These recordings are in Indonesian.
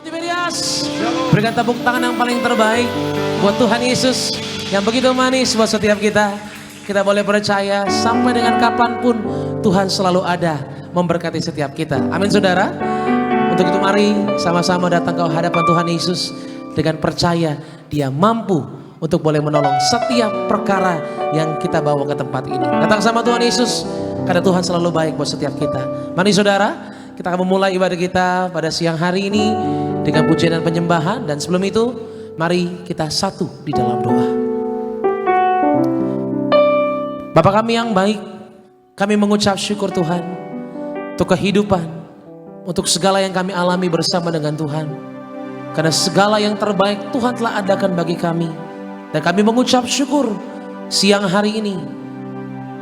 Tiberias, berikan tepuk tangan yang paling terbaik buat Tuhan Yesus yang begitu manis buat setiap kita. Kita boleh percaya sampai dengan kapanpun Tuhan selalu ada memberkati setiap kita. Amin saudara. Untuk itu mari sama-sama datang ke hadapan Tuhan Yesus dengan percaya Dia mampu untuk boleh menolong setiap perkara yang kita bawa ke tempat ini. Datang sama Tuhan Yesus karena Tuhan selalu baik buat setiap kita. Mari saudara, kita akan memulai ibadah kita pada siang hari ini dengan pujian dan penyembahan. Dan sebelum itu mari kita satu di dalam doa. Bapa kami yang baik, kami mengucap syukur Tuhan untuk kehidupan, untuk segala yang kami alami bersama dengan Tuhan. Karena segala yang terbaik Tuhan telah adakan bagi kami. Dan kami mengucap syukur siang hari ini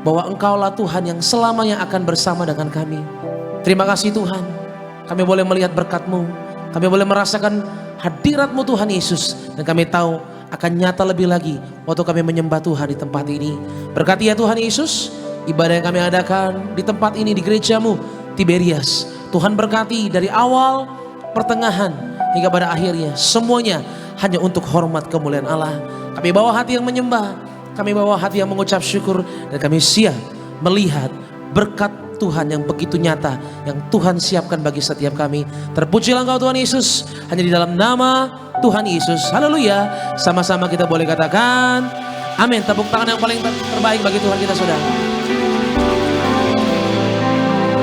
bahwa Engkaulah Tuhan yang selamanya akan bersama dengan kami. Terima kasih Tuhan, kami boleh melihat berkat-Mu. Kami boleh merasakan hadirat-Mu Tuhan Yesus. Dan kami tahu akan nyata lebih lagi waktu kami menyembah Tuhan di tempat ini. Berkati ya Tuhan Yesus ibadah yang kami adakan di tempat ini, di gereja-Mu Tiberias. Tuhan berkati dari awal, pertengahan hingga pada akhirnya. Semuanya hanya untuk hormat kemuliaan Allah. Kami bawa hati yang menyembah, kami bawa hati yang mengucap syukur. Dan kami siap melihat berkat Tuhan yang begitu nyata yang Tuhan siapkan bagi setiap kami. Terpujilah Engkau Tuhan Yesus, hanya di dalam nama Tuhan Yesus. Haleluya. Sama-sama kita boleh katakan amin. Tepuk tangan yang paling terbaik bagi Tuhan kita saudara.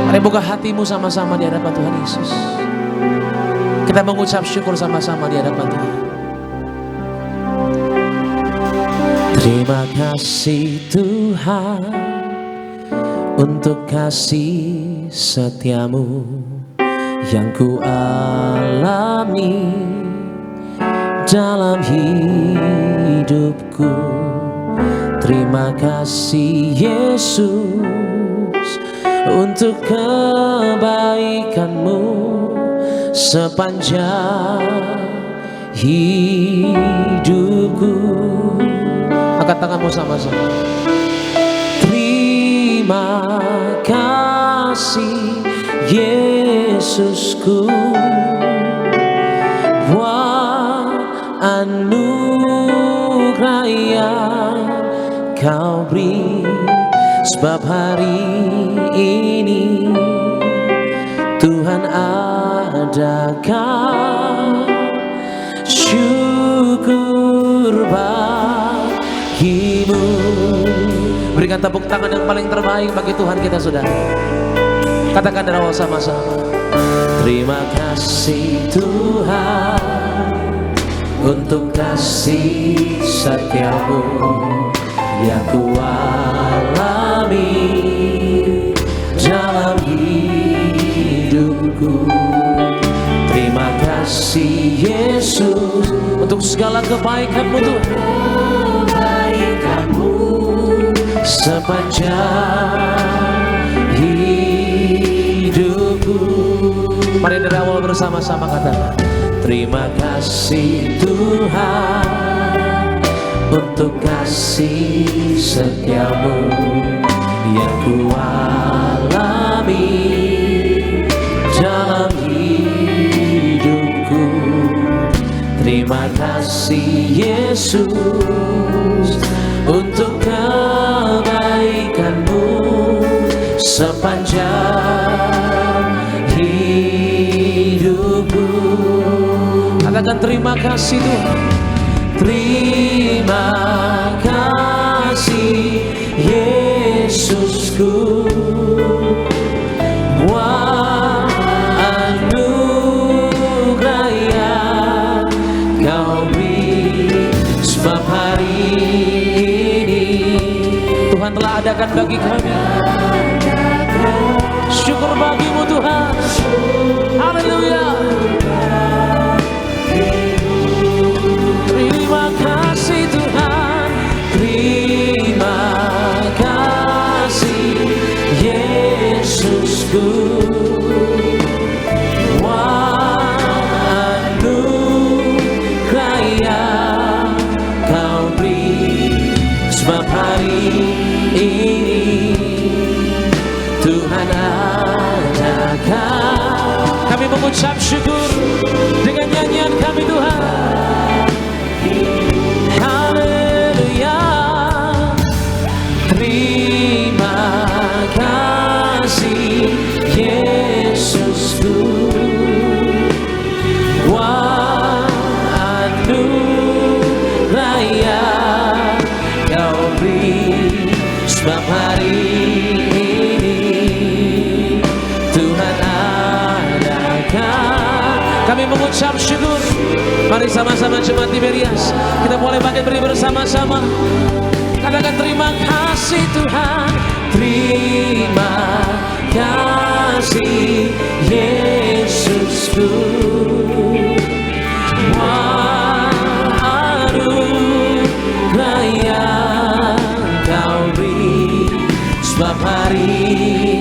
Mari buka hatimu sama-sama di hadapan Tuhan Yesus. Kita mengucap syukur sama-sama di hadapan Tuhan. Terima kasih Tuhan untuk kasih setiamu yang ku alami dalam hidupku. Terima kasih Yesus untuk kebaikan-Mu sepanjang hidupku. Angkat tanganmu sama-sama. Terima kasih Yesusku buat anugerah yang Kau beri. Sebab hari ini Tuhan adakan syukur bagi-Mu. Berikan tepuk tangan yang paling terbaik bagi Tuhan kita saudara. Katakan dari awal sama-sama. Terima kasih Tuhan untuk kasih setiamu yang ku alami dalam hidupku. Terima kasih Yesus untuk segala kebaikan-Mu Tuhan. Sepanjang hidupku. Mari dari awal bersama-sama katakan. Terima kasih Tuhan untuk kasih setiamu yang ku alami dalam hidupku. Terima kasih Yesus untuk kebaikan-Mu sepanjang hidupku. Katakan terima kasih Tuhan. Terima kasih Yesusku buat anugerah yang Kau beri. Sebab hari Tuhan telah adakan bagi kami. Syukur bagi-Mu Tuhan. Haleluya. Terima kasih Tuhan. Terima kasih Yesusku. Anugerah yang Kau beri. Sebab hari ini Tuhan adakan. Kami mengucap syukur dengan nyanyian kami Tuhan. Haleluya. Terima kasih Yesusku, buat anugerah yang Kau beri. Sebab hari ini Tuhan adakan. Kami mengucap syukur. Mari sama-sama jemaat Tiberias, kita boleh bangkit beri bersama-sama. Katakan terima kasih Tuhan. Terima kasih Yesusku, anugerah yang Kau beri. Sebab hari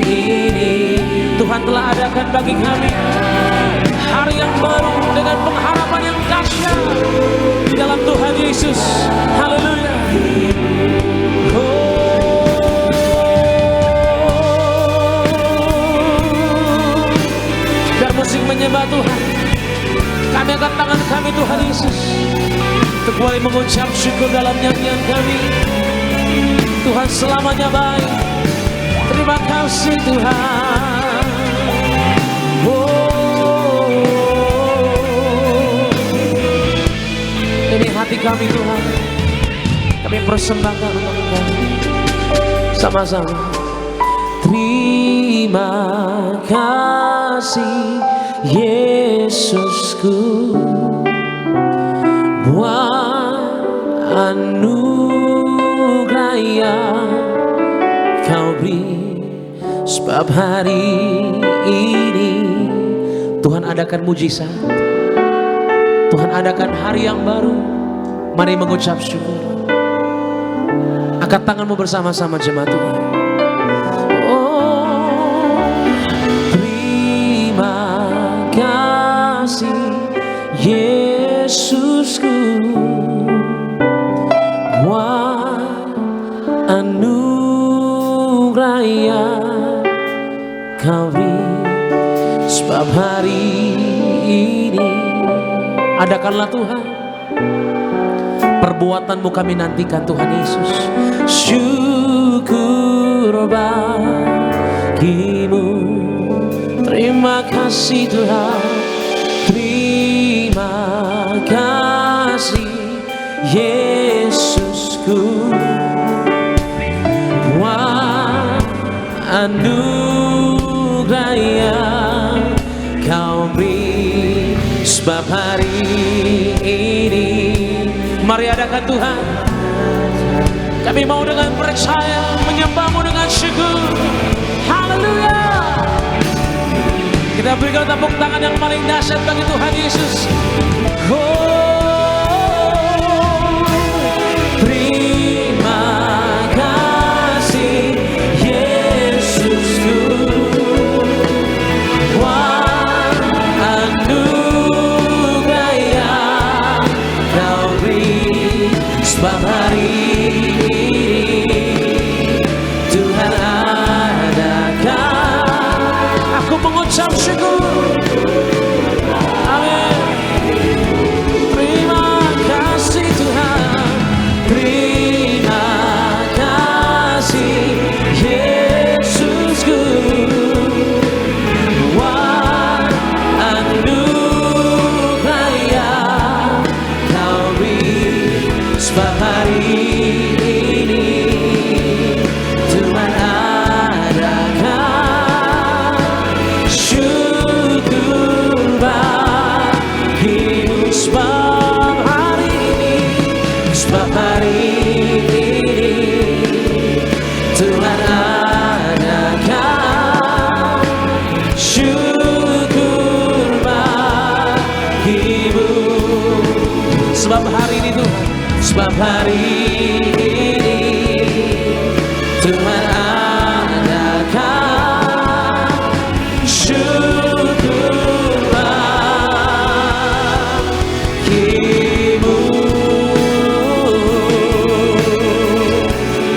ini Tuhan telah adakan bagi kami hari yang baru dengan pengharapan yang dahsyat di dalam Tuhan Yesus. Haleluya. Biar musik menyembah Tuhan, kami angkat tangan kami Tuhan Yesus untuk boleh mengucap syukur dalam nyanyian kami. Tuhan selamanya baik. Terima kasih Tuhan. Ini hati kami Tuhan, kami persembahkan untuk Engkau. Sama-sama. Terima kasih Yesusku, buat anugerah yang Kau beri. Sebab hari ini Tuhan adakan mujizat, Tuhan adakan hari yang baru. Mari mengucap syukur. Angkat tanganmu bersama-sama jemaat Tuhan. Terima kasih Yesusku, buat anugerah yang Kau beri. Sebab hari ini adakanlah Tuhan perbuatanmu, kami nantikan Tuhan Yesus. Syukur bagimu. Terima kasih Tuhan. Terima kasih Yesusku, buat anugerah yang Kau beri. Sebab hari ini mari adakan Tuhan. Kami mau dengan percaya menyembah-Mu dengan syukur. Haleluya. Kita berikan tepuk tangan yang paling dahsyat bagi Tuhan Yesus. Terima kasih Yesusku, buat anugerah yang Kau beri. Sebab hari ini Tuhan adakan. Aku mengucap syukur. Amin. Terima kasih Tuhan. Terima kasih Yesusku, buat anugerah yang Kau beri. Sebab hari ini Tuhan adakan. Syukur bagimu. Sebab hari ini Tuhan adakan. Syukur bagimu. Sebab hari ini Tuhan, sebab hari ini Tuhan adakan. Syukur bagimu.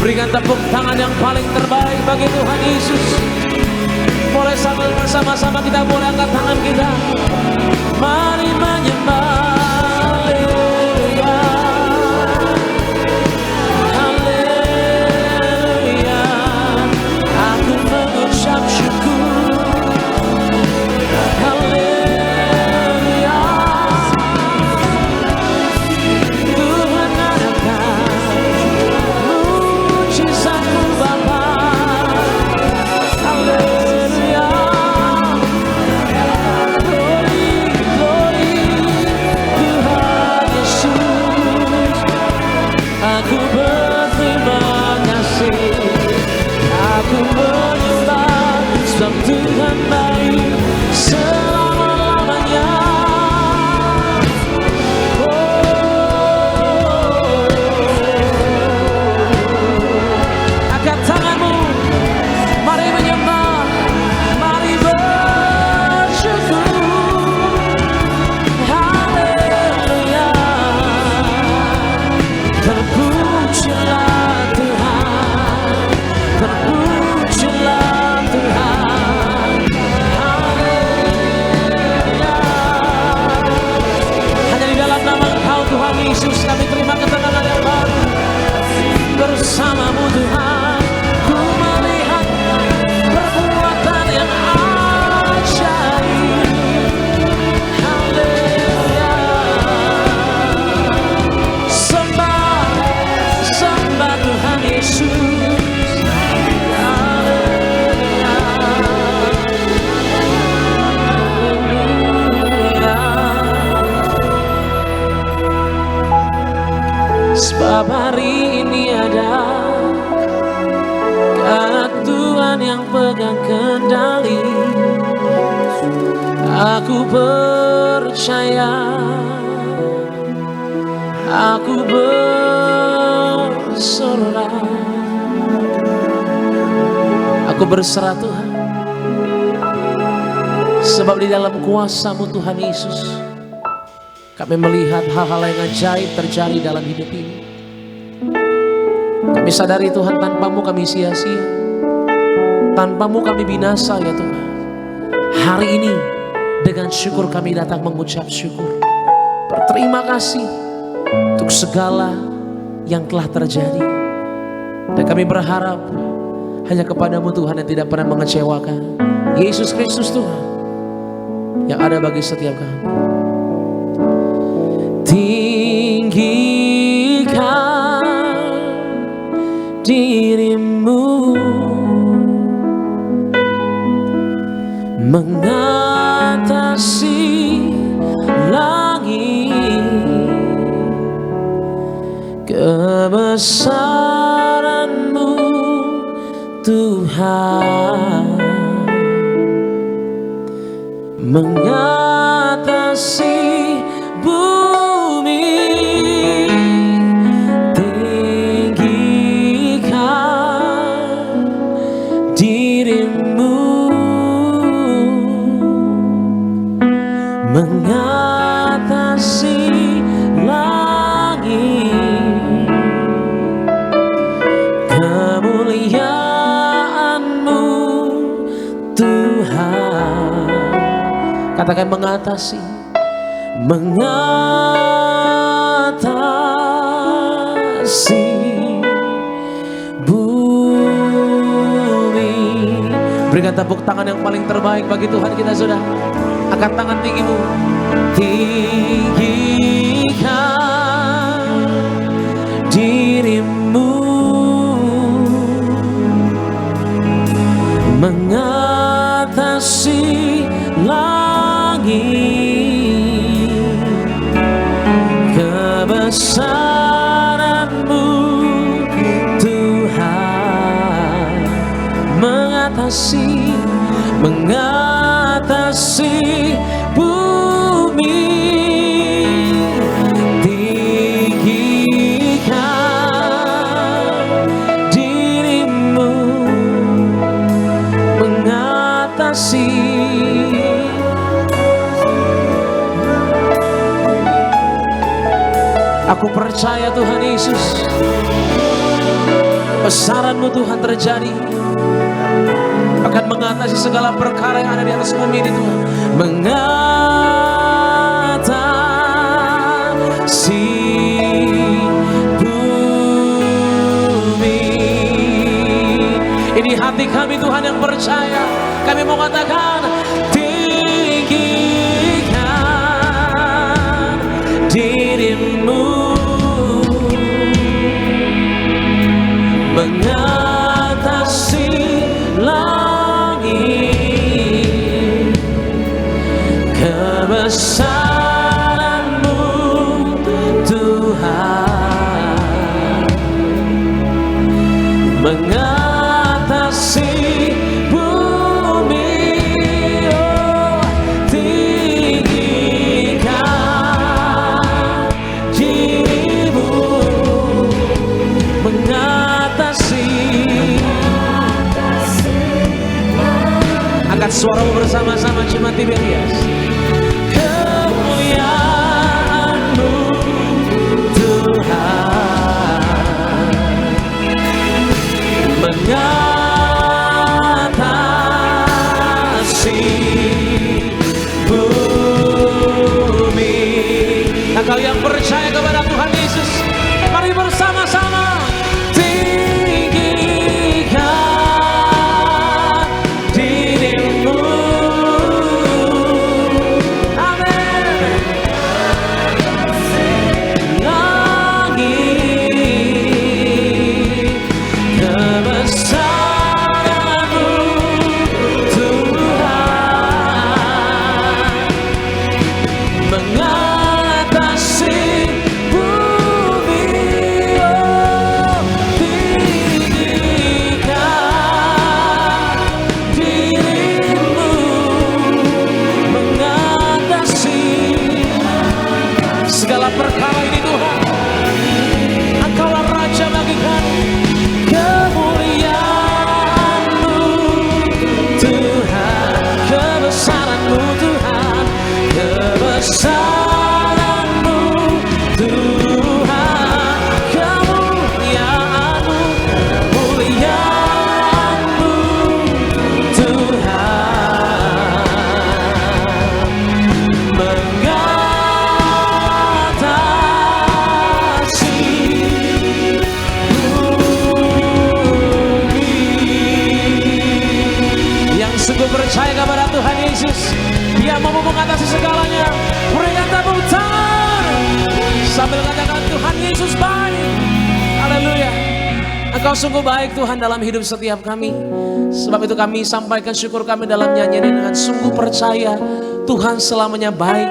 Berikan tepuk tangan yang paling terbaik bagi Tuhan Yesus. Boleh sambil bersama-sama kita boleh angkat tangan kita. Mari menyembah Aku percaya, aku berserah, aku berserah Tuhan. Sebab di dalam kuasa-Mu Tuhan Yesus, kami melihat hal-hal yang ajaib terjadi dalam hidup ini. Kami sadari Tuhan, tanpa-Mu kami sia-sia, tanpa-Mu kami binasa ya Tuhan. Hari ini dengan syukur kami datang mengucap syukur, berterima kasih untuk segala yang telah terjadi. Dan kami berharap hanya kepada-Mu Tuhan yang tidak pernah mengecewakan, Yesus Kristus Tuhan, yang ada bagi setiap kami. Tinggikan diri-Mu, mengatasi langit, kebesaran-Mu Tuhan, mengatasi bumi. Tinggikan diri-Mu, mengatasi langit, kemuliaan-Mu Tuhan. Katakan mengatasi, mengatasi bumi. Berikan tepuk tangan yang paling terbaik bagi Tuhan kita, saudara. Angkat tangan tinggimu. Tinggikan diri-Mu, mengatasi langit, kebesaran-Mu Tuhan, mengatasi bumi. Tinggikan diri-Mu, mengatasi. Aku percaya Tuhan Yesus, besaran-Mu Tuhan terjadi, akan mengatasi segala perkara yang ada di atas bumi ini Tuhan. Mengatasi bumi. Ini hati kami Tuhan yang percaya. Kami mau katakan, tinggikan diri-Mu, mengatasi langit, kebesaran-Mu Tuhan, mengatasi bumi. Oh, tinggikan diri-Mu, mengatasi. Angkat suaramu bersama-sama jemaat Tiberias. Kemuliaan-Mu Tuhan, mengatasi bumi. Engkau yang percaya kepada Tuhan Yesus, mari bersama-sama. Tinggikan diri-Mu, Sungguh percaya kepada Tuhan Yesus. Dia mampu mengatasi segalanya. Berikan tepuk tangan sambil katakan Tuhan Yesus baik. Haleluya. Engkau sungguh baik Tuhan dalam hidup setiap kami. Sebab itu kami sampaikan syukur kami dalam nyanyian ini dengan sungguh percaya Tuhan selamanya baik.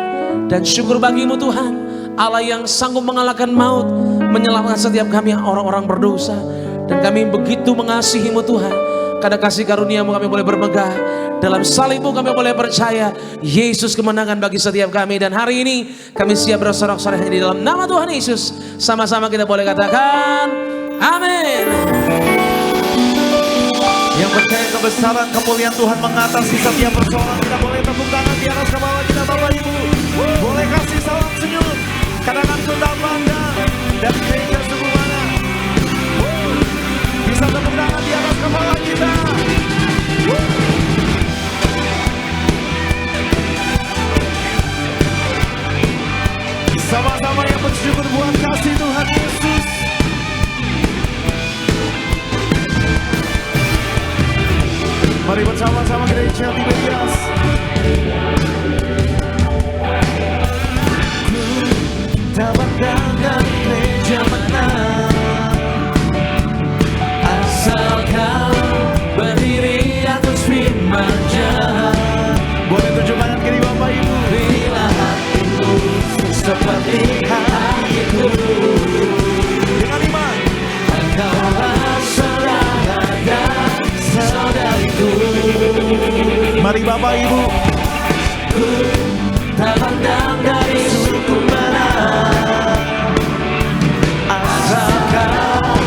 Dan syukur bagimu Tuhan, Allah yang sanggup mengalahkan maut, menyelamatkan setiap kami yang orang-orang berdosa. Dan kami begitu mengasihimu Tuhan. Karena kasih karuniamu kami boleh bermegah. Dalam salibmu kami boleh percaya Yesus kemenangan bagi setiap kami. Dan hari ini kami siap bersorak-sorai hanya di dalam nama Tuhan Yesus. Sama-sama kita boleh katakan amin. Yang percaya kebesaran kemuliaan Tuhan mengatasi setiap persoalan, kita boleh tepuk tangan di atas kepala kita Bapak Ibu. Boleh kasih salam senyum. Katakan ku tak pandang dan gereja suku mana. Bisa tepuk tangan di atas kepala kita. Sama-sama yang bersyukur buat kasih Tuhan Yesus. Mari bersama-sama gereja di Medias. Tak pandang gereja mana, asal kau berdiri atas firman-Nya. Boleh tunjukkan kiri Bapak Ibu. Bila hatimu seperti hatiku, dengan iman engkaulah saudara dan saudariku. Mari Bapak Ibu. Ku tak pandang dari suku mana, asal kau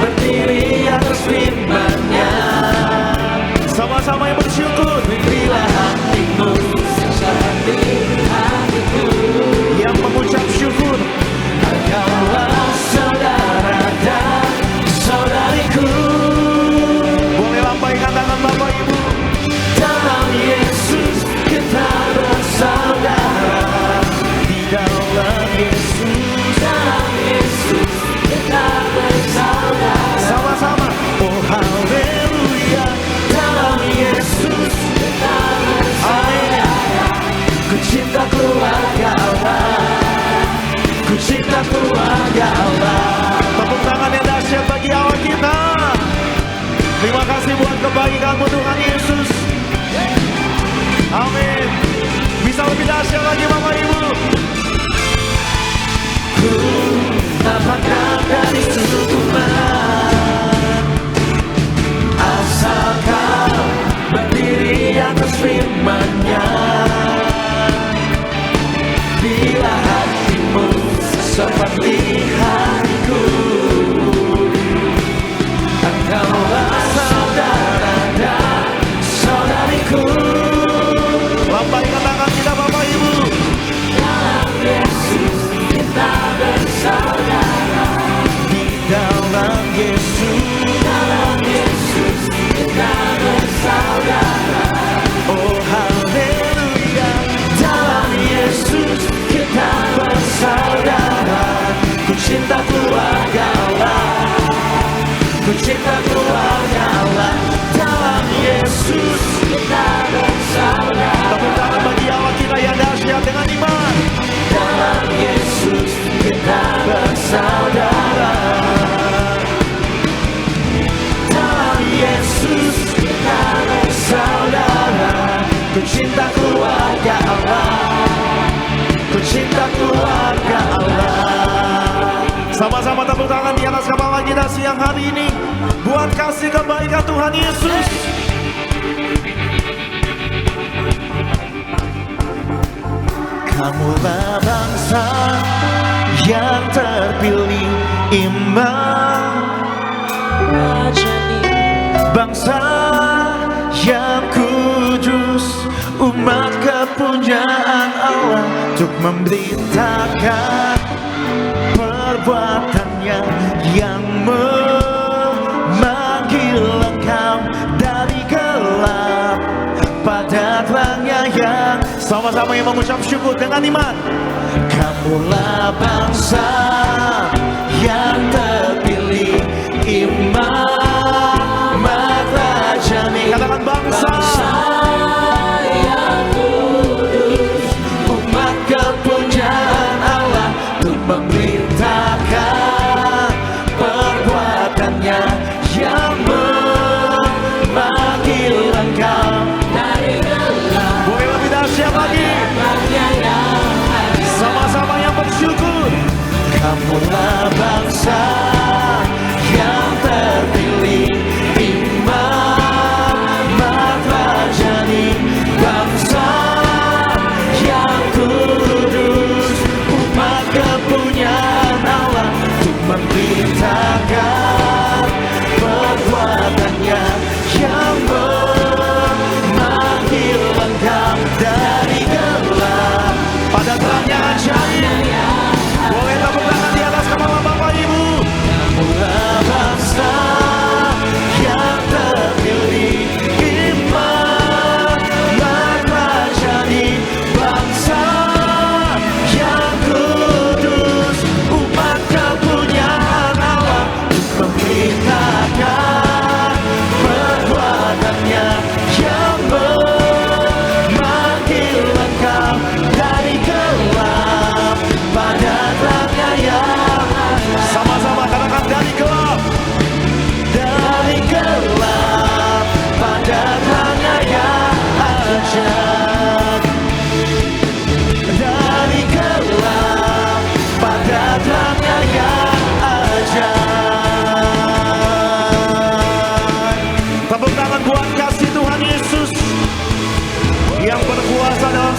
berdiri atas firman-Nya. Sama-sama yang bersyukur. Bila hatimu seperti hatiku, yang mengucap syukur, engkaulah saudara dan saudariku. Boleh lambaikan tangan Bapak Ibu. Dalam Yesus kita bersaudara. Di dalam Yesus, dalam Yesus kita bersaudara. Sama-sama. Oh haleluya. Dalam Yesus kita bersaudara. Ku cinta keluarga Allah. Ku cinta keluarga Allah. Tepuk tangan yang dahsyat bagi Allah kita. Terima kasih buat kebaikan-Mu Tuhan Yesus. Amin. Bisa lebih dahsyat lagi Bapak Ibu. Ku tak pandang dari suku mana, asal kau berdiri atas firman-Nya. Bila hatimu seperti hatiku, engkaulah saudara dan saudariku. Lambaikan tangan kita Bapak Ibu. Dalam Yesus kita bersaudara. Di dalam Yesus, dalam Yesus kita bersaudara. Oh haleluya. Dalam Yesus kita bersaudara. Ku cinta keluarga Allah. Ku cinta keluarga Allah. Dalam Yesus kita bersaudara. Tepuk tangan bagi Allah kita yang dahsyat dengan iman. Dalam Yesus kita bersaudara. Dalam Yesus kita bersaudara. Ku cinta keluarga Allah. Ku cinta keluarga Allah. Sama-sama tepuk tangan di atas kepala kita siang hari ini buat kasih kebaikan Tuhan Yesus. Kamulah bangsa yang terpilih, iman bangsa yang kudus, umat kepunyaan Allah, untuk memberitakan perbuatannya yang memanggil engkau dari gelap pada terangnya yang. Sama-sama yang mengucap syukur dengan iman. Kamulah bangsa yang terpilih, imam rajani. Katakan bangsa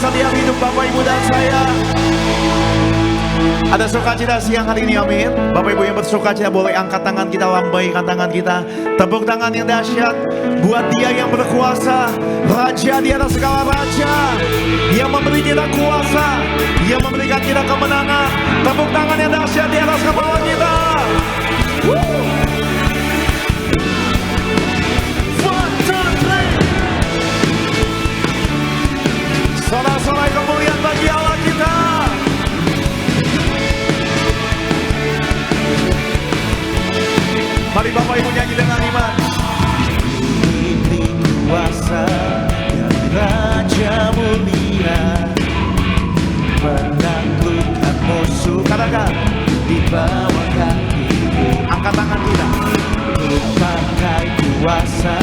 setiap hidup Bapak Ibu dan saya. Ada sukacita siang hari ini, amin. Bapak Ibu yang bersukacita boleh angkat tangan kita, lambaikan tangan kita. Tepuk tangan yang dahsyat buat Dia yang berkuasa, Raja di atas segala raja, yang memberi kita kuasa, yang memberikan kita kemenangan. Tepuk tangan yang dahsyat di atas kepala kita. One, two, three. Sorak-sorai kemuliaan bagi Allah kita. Mari Bapak Ibu nyanyi dengan iman. Ini kuasa dari Raja mulia, menaklukkan musuh. Katakan, di bawah kakiku. Angkat tangan kita. Ku pakai kuasa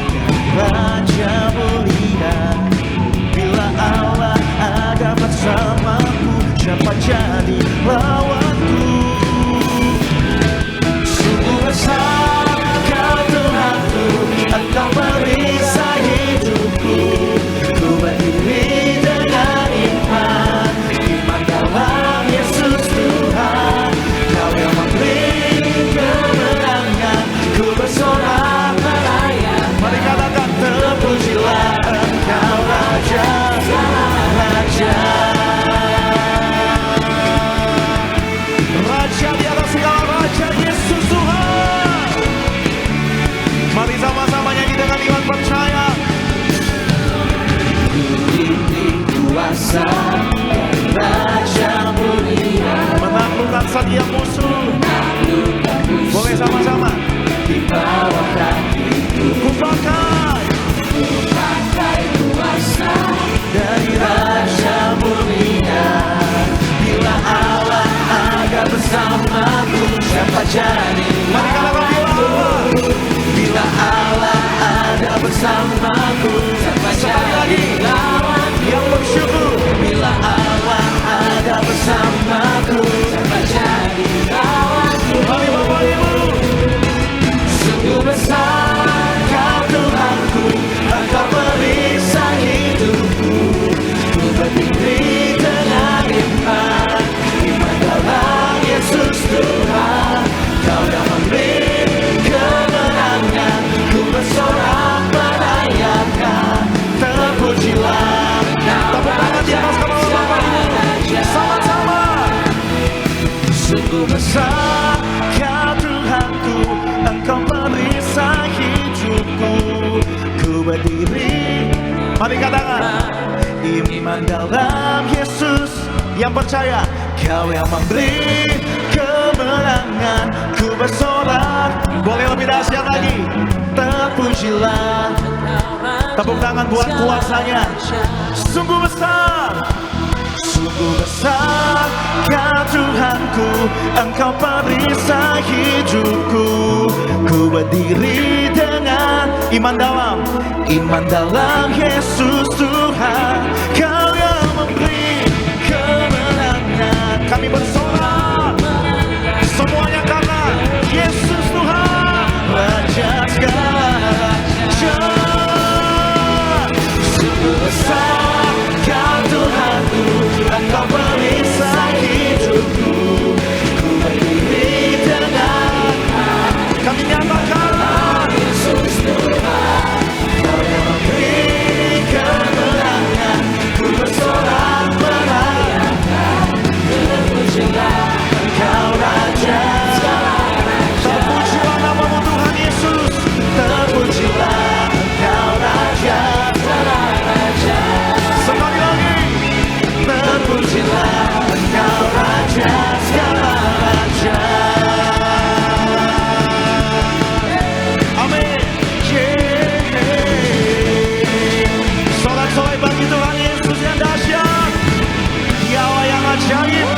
dari Raja mulia. Bila Allah ada bersamaku, siapa jadi lawanku? Besar Kau Tuhanku, Engkau perisai hidupku. Ku berdiri dengan iman, iman dalam Yesus Tuhan. Kau yang memberi kemenangan, ku bersorak merayakan. Mari katakan, terpujilah Engkau Raja, Raja. Raja di atas segala raja, Yesus Tuhan. Mari sama-sama nyanyi dengan iman percaya. Ini kuasa Raja mulia, menaklukkan setiap musuh. Boleh sama-sama. Di bawah kakiku. Ku pakai kuasa dari Raja mulia. Bila Allah ada bersamaku, siapa jadi lawanku? Bila Allah ada bersamaku, siapa jadi lawanku? Yang bersyukur. Bila Allah ada bersamaku, siapa jadi lawanku? Mari Bapak Ibu. Sungguh besar Kau Tuhanku, Engkau perisai hidupku. Ku berdiri dengan iman, iman dalam Yesus Tuhan. Kau yang memberi kemenangan, ku bersorak merayakan. Terpujilah. Tepuk tangan di atas kepala Bapak Ibu. Sama-sama. Sungguh besar Kau Tuhanku, Engkau perisai hidupku. Ku berdiri. Mari katakan, iman dalam Yesus. Yang percaya, Kau yang memberi kemenangan, ku bersorak. Boleh lebih dahsyat lagi. Terpujilah. Tepuk tangan buat kuasanya. Sungguh besar, sungguh besar Kau Tuhanku, Engkau perisai hidupku. Ku berdiri dengan iman dalam Yesus Tuhan. Kau yang memberi kemenangan. Kami bersorak semuanya karena Yesus Tuhan, Raja segala raja. Sungguh besar Kau Tuhanku, Engkau perisai hidupku. Ku berdiri dengan kami nyatakan Yesus Tuhan. Kau yang memberi kemenangan, ku bersorak merayakan. Terpujilah Engkau Raja. Terpujilah namamu Tuhan Yesus. Terpujilah Engkau Raja. Sekali lagi. Terpujilah Engkau Raja segala raja. Amin. Sorak-sorai bagi Tuhan Yesus yang dahsyat. Dia Allah yang ajaib,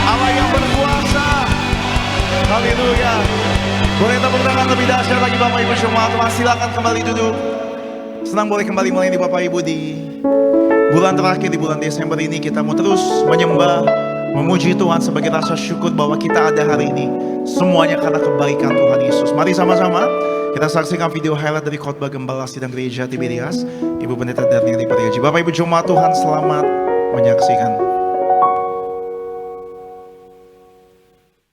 Allah yang berkuasa. Haleluya. Boleh tepuk tangan lebih dahsyat lagi Bapak Ibu semua. Teman silakan kembali duduk. Senang boleh kembali melayani Bapak Ibu di bulan terakhir, di bulan Desember ini. Kita mau terus menyembah, memuji Tuhan sebagai rasa syukur bahwa kita ada hari ini. Semuanya karena kebaikan Tuhan Yesus. Mari sama-sama Kita saksikan video highlight dari khotbah Gembala Sidang Gereja Tiberias, Ibu Pendeta Darniati Pariaji. Bapak Ibu Jemaat Tuhan, selamat menyaksikan.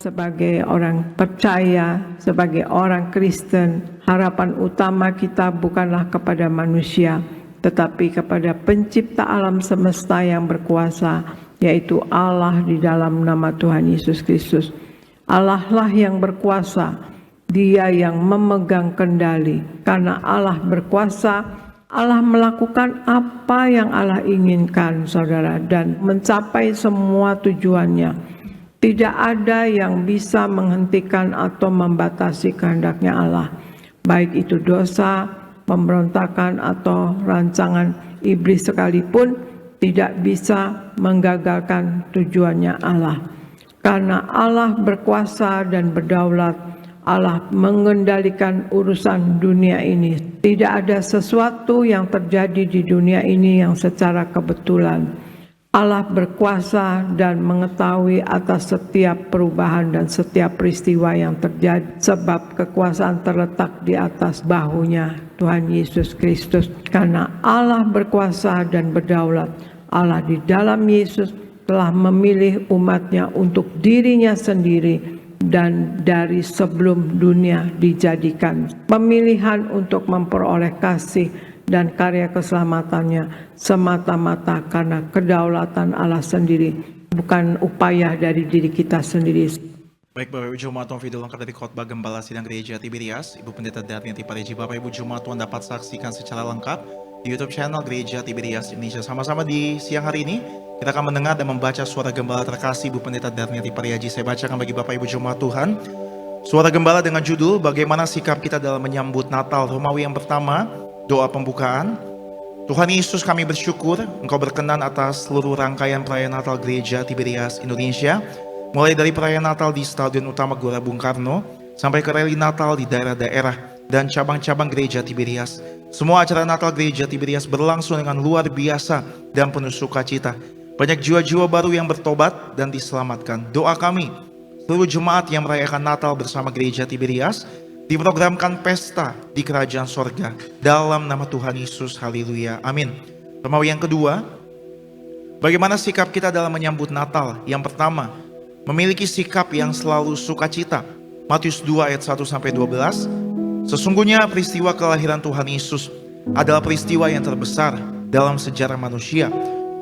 Sebagai orang percaya, sebagai orang Kristen, harapan utama kita bukanlah kepada manusia, tetapi kepada pencipta alam semesta yang berkuasa, yaitu Allah di dalam nama Tuhan Yesus Kristus. Allah lah yang berkuasa, Dia yang memegang kendali. Karena Allah berkuasa, Allah melakukan apa yang Allah inginkan, saudara, dan mencapai semua tujuannya. Tidak ada yang bisa menghentikan atau membatasi kehendaknya Allah, baik itu dosa, pemberontakan, atau rancangan iblis sekalipun tidak bisa menggagalkan tujuannya Allah. Karena Allah berkuasa dan berdaulat, Allah mengendalikan urusan dunia ini. Tidak ada sesuatu yang terjadi di dunia ini yang secara kebetulan. Allah berkuasa dan mengetahui atas setiap perubahan dan setiap peristiwa yang terjadi, sebab kekuasaan terletak di atas bahunya Tuhan Yesus Kristus. Karena Allah berkuasa dan berdaulat, Allah di dalam Yesus telah memilih umatnya untuk dirinya sendiri dan dari sebelum dunia dijadikan. Pemilihan untuk memperoleh kasih dan karya keselamatannya semata-mata karena kedaulatan Allah sendiri, bukan upaya dari diri kita sendiri. Baik Bapak Ibu Jemaat Tuhan, video lengkap dari khotbah Gembala Sidang Gereja Tiberias, Ibu Pendeta Darniati Pariaji. Bapak Ibu Jemaat Tuhan dapat saksikan secara lengkap di YouTube channel Gereja Tiberias Indonesia. Sama-sama di siang hari ini kita akan mendengar dan membaca suara Gembala terkasih Ibu Pendeta Darniati Pariaji. Saya bacakan bagi Bapak Ibu Jemaat Tuhan suara Gembala dengan judul Bagaimana Sikap Kita Dalam Menyambut Natal. Romawi yang pertama, doa pembukaan. Tuhan Yesus, kami bersyukur Engkau berkenan atas seluruh rangkaian perayaan Natal Gereja Tiberias Indonesia, mulai dari perayaan Natal di Stadion Utama Gelora Bung Karno sampai ke rally Natal di daerah-daerah dan cabang-cabang Gereja Tiberias. Semua acara Natal Gereja Tiberias berlangsung dengan luar biasa dan penuh sukacita. Banyak jiwa-jiwa baru yang bertobat dan diselamatkan. Doa kami, seluruh jemaat yang merayakan Natal bersama Gereja Tiberias diprogramkan pesta di kerajaan sorga dalam nama Tuhan Yesus. Haleluya, amin. Romawi yang kedua, bagaimana sikap kita dalam menyambut Natal? Yang pertama, memiliki sikap yang selalu sukacita. Matius 2 ayat 1-12. Sesungguhnya peristiwa kelahiran Tuhan Yesus adalah peristiwa yang terbesar dalam sejarah manusia.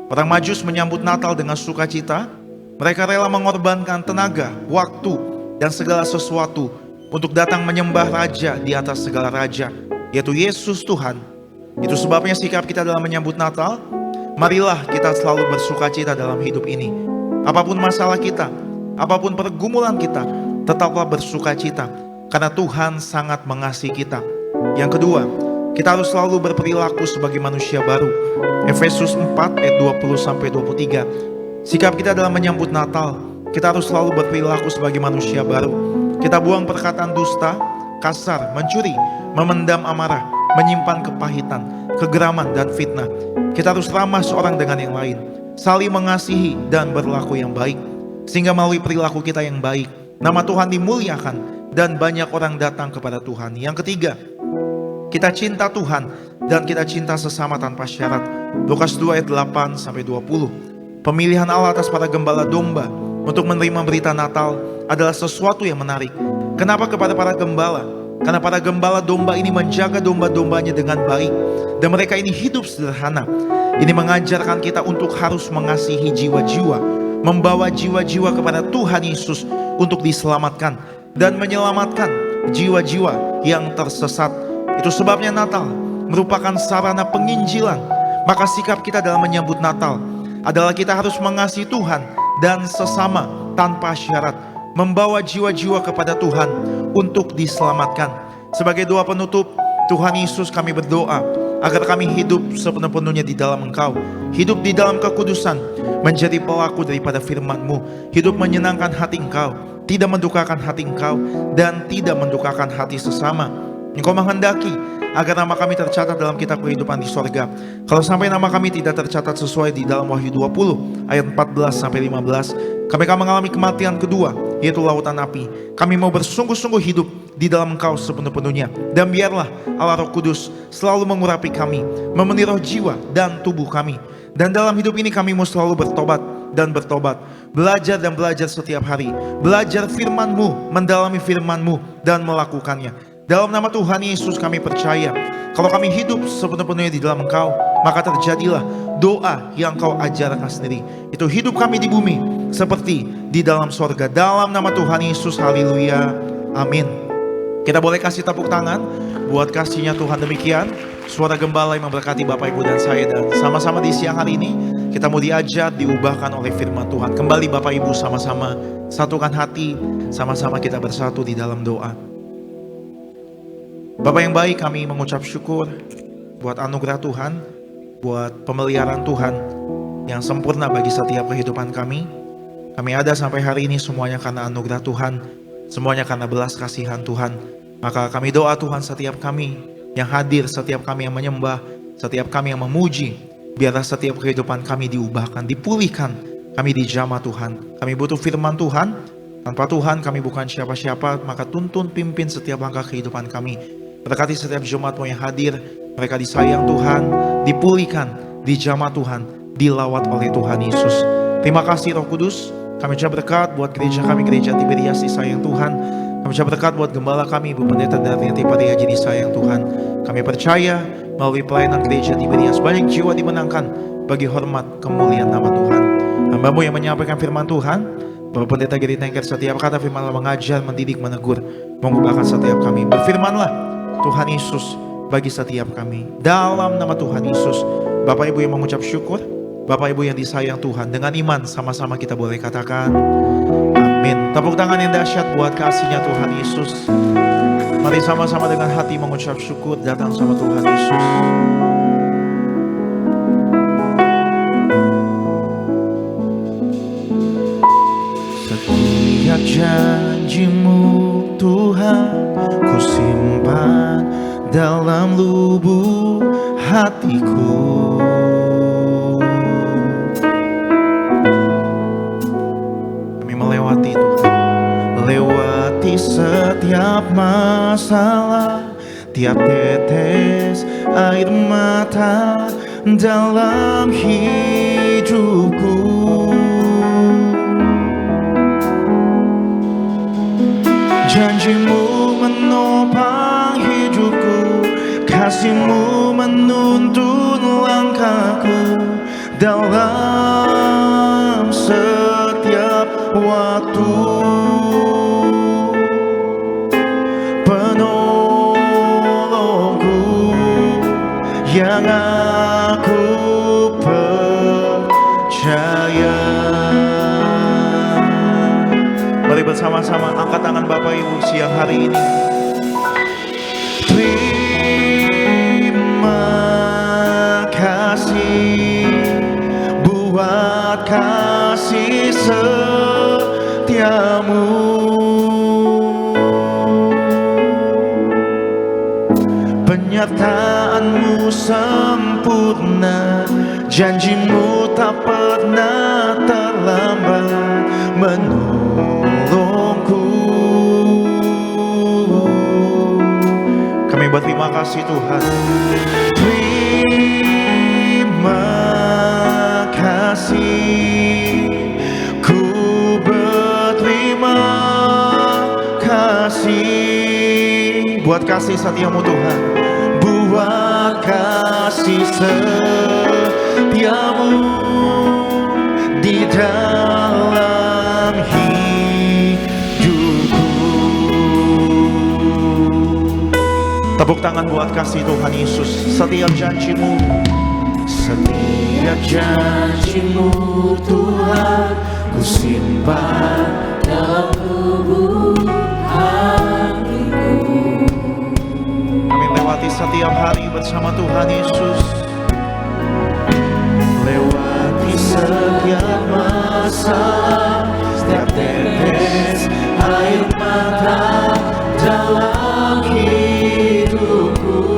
Orang Majus menyambut Natal dengan sukacita. Mereka rela mengorbankan tenaga, waktu, dan segala sesuatu untuk datang menyembah Raja di atas segala Raja, yaitu Yesus Tuhan. Itu sebabnya sikap kita dalam menyambut Natal, marilah kita selalu bersukacita dalam hidup ini. Apapun masalah kita, apapun pergumulan kita, tetaplah bersukacita, karena Tuhan sangat mengasihi kita. Yang kedua, kita harus selalu berperilaku sebagai manusia baru. Efesus 4 ayat 20-23. Sikap kita dalam menyambut Natal, kita harus selalu berperilaku sebagai manusia baru. Kita buang perkataan dusta, kasar, mencuri, memendam amarah, menyimpan kepahitan, kegeraman, dan fitnah. Kita harus ramah seorang dengan yang lain, saling mengasihi dan berlaku yang baik, sehingga melalui perilaku kita yang baik, nama Tuhan dimuliakan dan banyak orang datang kepada Tuhan. Yang ketiga, kita cinta Tuhan dan kita cinta sesama tanpa syarat. Lukas 2 ayat 8-20. Pemilihan Allah atas para gembala domba untuk menerima berita Natal adalah sesuatu yang menarik. Kenapa kepada para gembala? Karena para gembala domba ini menjaga domba-dombanya dengan baik, dan mereka ini hidup sederhana. Ini mengajarkan kita untuk harus mengasihi jiwa-jiwa, membawa jiwa-jiwa kepada Tuhan Yesus untuk diselamatkan dan menyelamatkan jiwa-jiwa yang tersesat. Itu sebabnya Natal merupakan sarana penginjilan. Maka sikap kita dalam menyambut Natal adalah kita harus mengasihi Tuhan dan sesama tanpa syarat, membawa jiwa-jiwa kepada Tuhan untuk diselamatkan. Sebagai doa penutup, Tuhan Yesus, kami berdoa agar kami hidup sepenuh-penuhnya di dalam Engkau, hidup di dalam kekudusan, menjadi pelaku daripada firman-Mu, hidup menyenangkan hati Engkau, tidak mendukakan hati Engkau, dan tidak mendukakan hati sesama. Engkau menghendaki agar nama kami tercatat dalam kitab kehidupan di sorga. Kalau sampai nama kami tidak tercatat sesuai di dalam Wahyu 20 ayat 14-15, kami akan mengalami kematian kedua, yaitu lautan api. Kami mau bersungguh-sungguh hidup di dalam Engkau sepenuh-penuhnya. Dan biarlah Allah Roh Kudus selalu mengurapi kami, memenuhi roh, jiwa, dan tubuh kami. Dan dalam hidup ini kami mau selalu bertobat dan bertobat, belajar dan belajar setiap hari, belajar firman-Mu, mendalami firman-Mu, dan melakukannya. Dalam nama Tuhan Yesus kami percaya, kalau kami hidup sepenuh-penuhnya di dalam Engkau, maka terjadilah doa yang Kau ajarkan sendiri. Itu hidup kami di bumi seperti di dalam sorga. Dalam nama Tuhan Yesus, haleluya, amin. Kita boleh kasih tepuk tangan buat kasihnya Tuhan. Demikian suara gembala yang memberkati Bapak, Ibu, dan saya. Dan sama-sama di siang hari ini kita mau diajar, diubahkan oleh firman Tuhan. Kembali Bapak Ibu sama-sama satukan hati, sama-sama kita bersatu di dalam doa. Bapak yang baik, kami mengucap syukur buat anugerah Tuhan, buat pemeliharaan Tuhan yang sempurna bagi setiap kehidupan kami. Kami ada sampai hari ini semuanya karena anugerah Tuhan, semuanya karena belas kasihan Tuhan. Maka kami doa Tuhan, setiap kami yang hadir, setiap kami yang menyembah, setiap kami yang memuji, biarlah setiap kehidupan kami diubahkan, dipulihkan. Kami dijamah Tuhan. Kami butuh firman Tuhan. Tanpa Tuhan kami bukan siapa-siapa. Maka tuntun pimpin setiap langkah kehidupan kami. Berkati setiap jemaat-Mu yang hadir. Mereka disayang Tuhan, dipulihkan, dijamah Tuhan, dilawat oleh Tuhan Yesus. Terima kasih Roh Kudus. Kami ucap berkat buat gereja kami, Gereja Tiberias disayang Tuhan. Kami ucap berkat buat gembala kami, Ibu Pendeta Darniati Parihaji disayang Tuhan. Kami percaya melalui pelayanan Gereja Tiberias banyak jiwa dimenangkan bagi hormat kemuliaan nama Tuhan. Hamba-Mu yang menyampaikan firman Tuhan, Bapak Pendeta Giri Tengker, setiap kata firman Allah mengajar, mendidik, menegur, mengubahkan setiap kami. Berfirmanlah Tuhan Yesus bagi setiap kami. Dalam nama Tuhan Yesus, Bapak Ibu yang mengucap syukur, Bapak Ibu yang disayang Tuhan, dengan iman sama-sama kita boleh katakan amin. Tepuk tangan yang dahsyat buat kasihnya Tuhan Yesus. Mari sama-sama dengan hati mengucap syukur datang sama Tuhan Yesus. Setiap janji-Mu Tuhan, ku simpan dalam lubuk hatiku. Melewati Tuhan, lewati setiap masalah, tiap tetes air mata dalam hidupku. Janji-Mu menopang hidupku, kasih-Mu menuntun langkahku dalam setiap waktu. Penolongku yang aku percaya. Mari bersama-sama angkat tangan Bapak Ibu siang hari ini. Terima kasih buat kasih setiamu, penyertaan-Mu sempurna, janji-Mu tak pernah terlambat menolongku. Kami berterima kasih Tuhan. Terima kasih, ku berterima kasih buat kasih setia-Mu Tuhan, buat kasih setia-Mu di dalam hidupku. Tepuk tangan buat kasih Tuhan Yesus. Setiap janji-Mu, setiap janji-Mu Tuhan, ku simpan dalam lubuk hatiku. Kami lewati setiap hari bersama Tuhan Yesus, lewati setiap masalah, setiap tetes air mata dalam hidupku.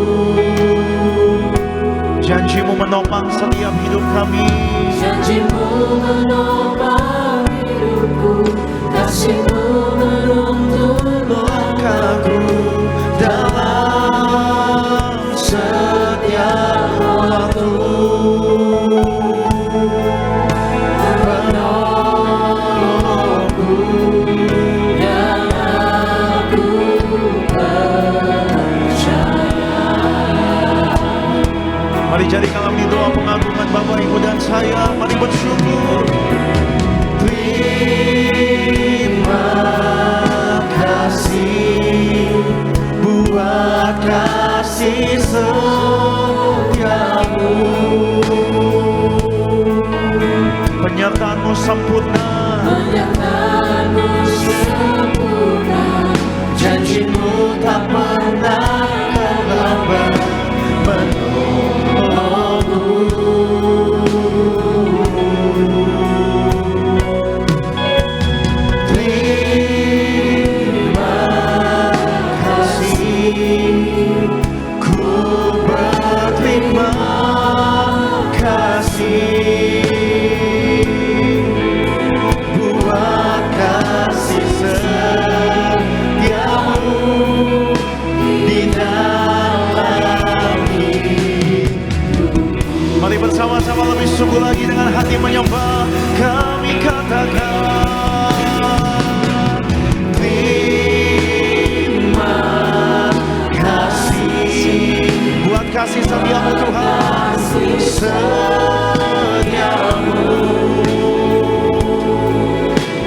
Janji-Mu menopang setiap hidup kami, janji-Mu menopang hidupku, kasih-Mu menuntun langkahku Jadikanlah di doa pengagungan Bapak Ibu dan saya. Mari bersyukur. Terima kasih buat kasih setiamu. Penyertaanmu sempurna, janjimu tak pernah terlambat menolongku. Terima kasih, ku berterima kasih buat kasih setiamu di dalam hidup. Mari bersama-sama lebih sungguh lagi dengan hati menyembah. Kami katakan terima kasih buat kasih setiamu Tuhan, setiamu.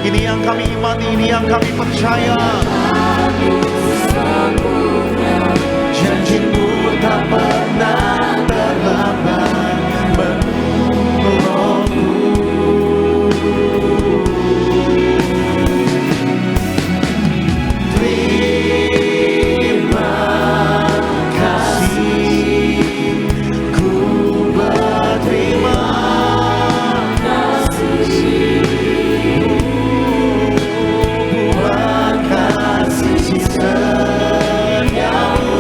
Ini yang kami imani, ini yang kami percaya. Janjimu tak pernah terlambat menolongku. Terima kasih, ku berterima kasih buat kasih setiamu.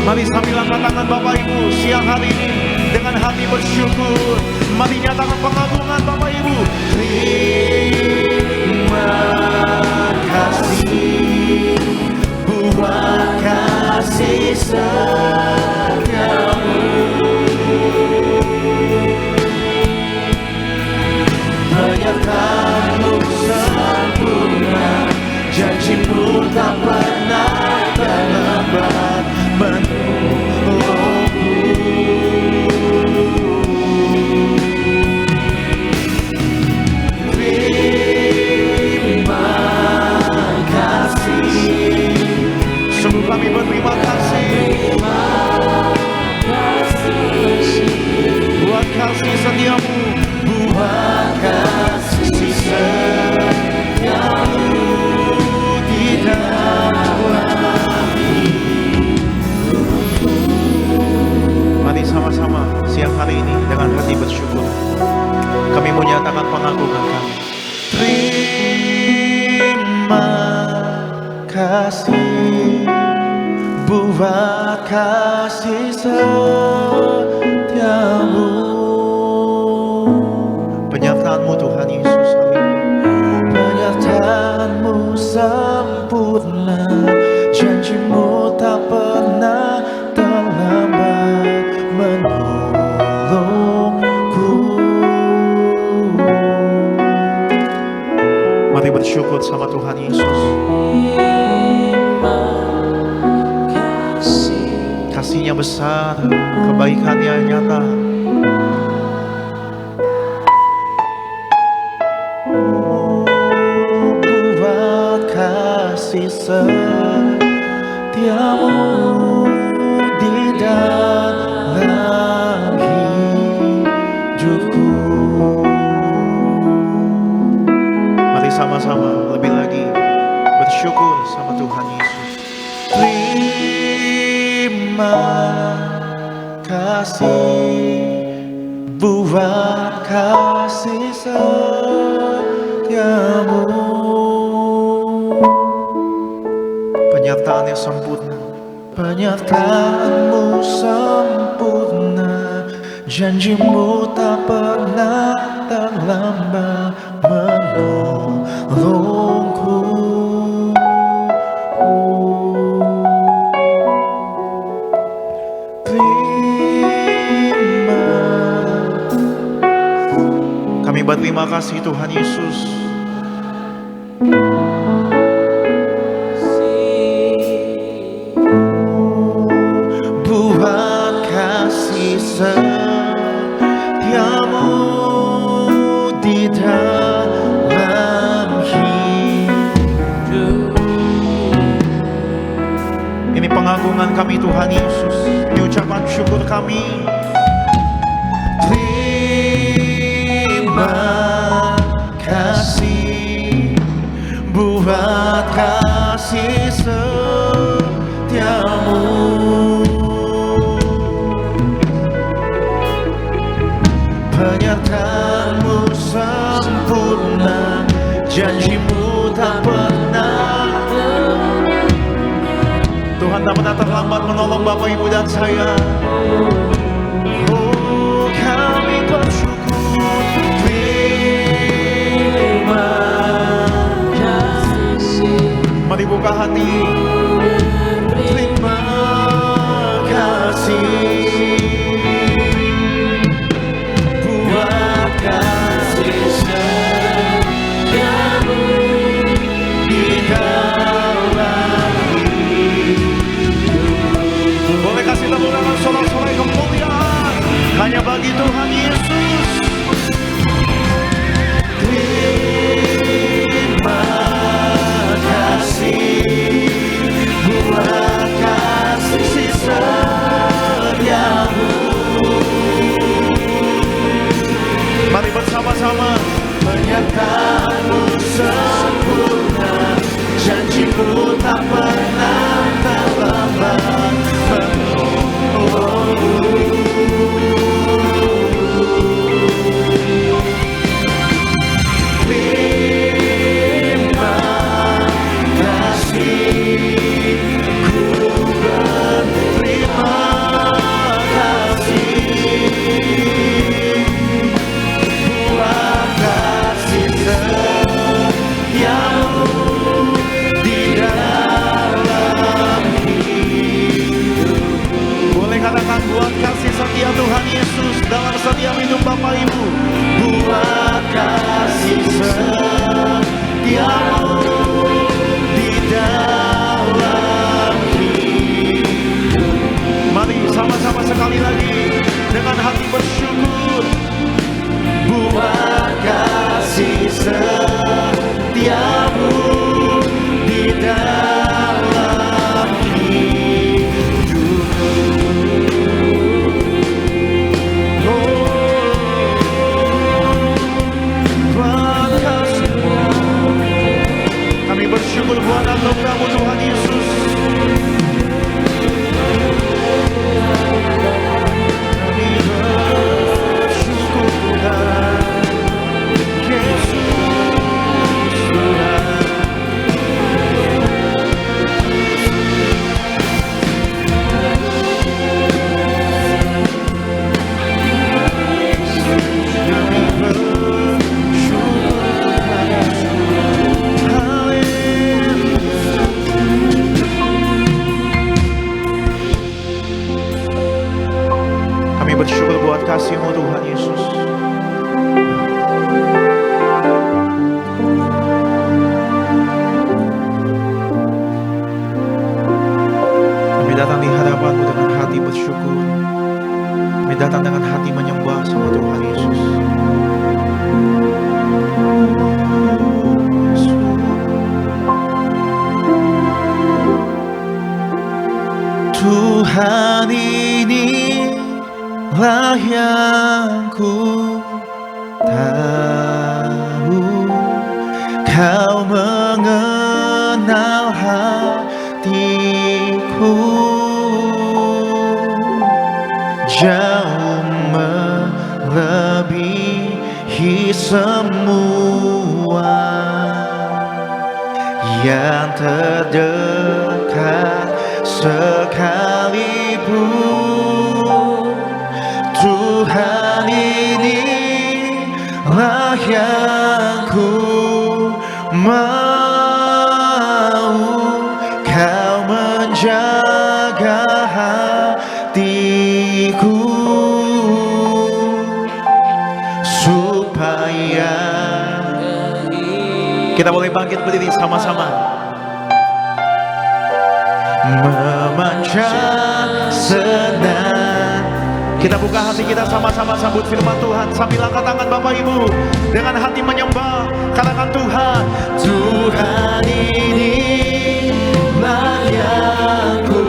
Mari sambil angkat tangan Bapak Ibu siang hari ini dengan hati bersyukur. Mari nyatakan pengagungan Bapak Ibu. Terima kasih buat kasih setiamu. Penyertaanmu sempurna, janjimu tak pernah terlambat menolongku. Terima kasih, sungguh kami berterima kasih buat kasih setiamu, buat kasih setiamu di dalam hidup. Mari sama-sama siang hari ini dengan hati bersyukur kami menyatakan pengagungan kami. Terima kasih buat kasih setiamu. Penyertaanmu Tuhan Yesus, penyertaanmu sempurna, janjimu tak pernah terlambat menolongku. Mari bersyukur sama Tuhan Yesus. Kasihnya besar, kebaikannya nyata. Buat kasih setiamu di dalam hidupku. Mari sama-sama lebih lagi bersyukur sama Tuhan Yesus. Terima kasih buat kasih setiamu. Penyertaannya sempurna, penyertaanmu sempurna, janjimu tak pernah terlambat menolongku. Kami berterima kasih Tuhan Yesus. setiamu di dalam hidup. Ini pengagungan kami Tuhan Yesus, ini ucapan syukur kami. Terima kasih buat kasih setiamu. Penyertaanmu sempurna, janjimu tak pernah. Tuhan tak pernah terlambat menolong Bapak Ibu dan saya. Oh, kami bersyukur. Terima kasih. Mari buka hati. Terima kasih. Sorak-sorai kemuliaan hanya bagi Tuhan Yesus. Terima kasih buat kasih setiamu. Mari bersama-sama. Penyertaanmu sempurna, janjimu tak pernah terlambat. Terima kasih, ku berterima kasih buat kasih setiamu di dalam hidup. Boleh katakan buat kasih setia Tuhan Yesus dalam setiap hidup Bapak Ibu. Buat kasih setiamu di dalam hidup. Mari sama-sama sekali lagi dengan hati bersyukur. Buat kasih setiamu di dalam hidup. Buat kasih-Mu, kami bersyukur buat anugerah-Mu Tuhan Yesus. Kami bersyukur Tuhan Yesus Tuhan. Kami bersyukur Tuhan Yesus. Haleluya. Kami bersyukur buat kasih-Mu Tuhan Yesus. Kami datang di hadapan-Mu dengan hati bersyukur. Kami datang dengan hati menyembah sama Tuhan Yesus. Tuhan, inilah yang ku tahu, Kau mengenal hatiku jauh melebihi semua yang terdekat sekalipun. Tuhan, inilah yang ku mau, Kau menjaga hatiku supaya. Kita boleh bangkit berdiri sama-sama. Memanjat senar Kita buka hati kita sama-sama sambut firman Tuhan. Sambil angkat tangan Bapak Ibu dengan hati menyembah. Katakan Tuhan, Tuhan ini layanku,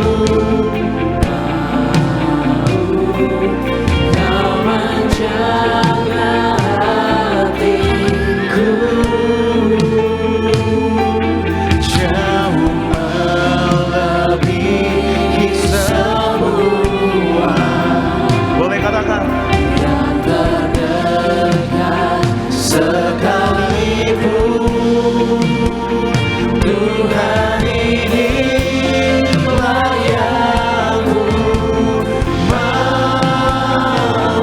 Kau menjaga hatiku, jauh melebihi semua boleh katakan, yang terdekat sekalipun. Tuhan ini layanku, mau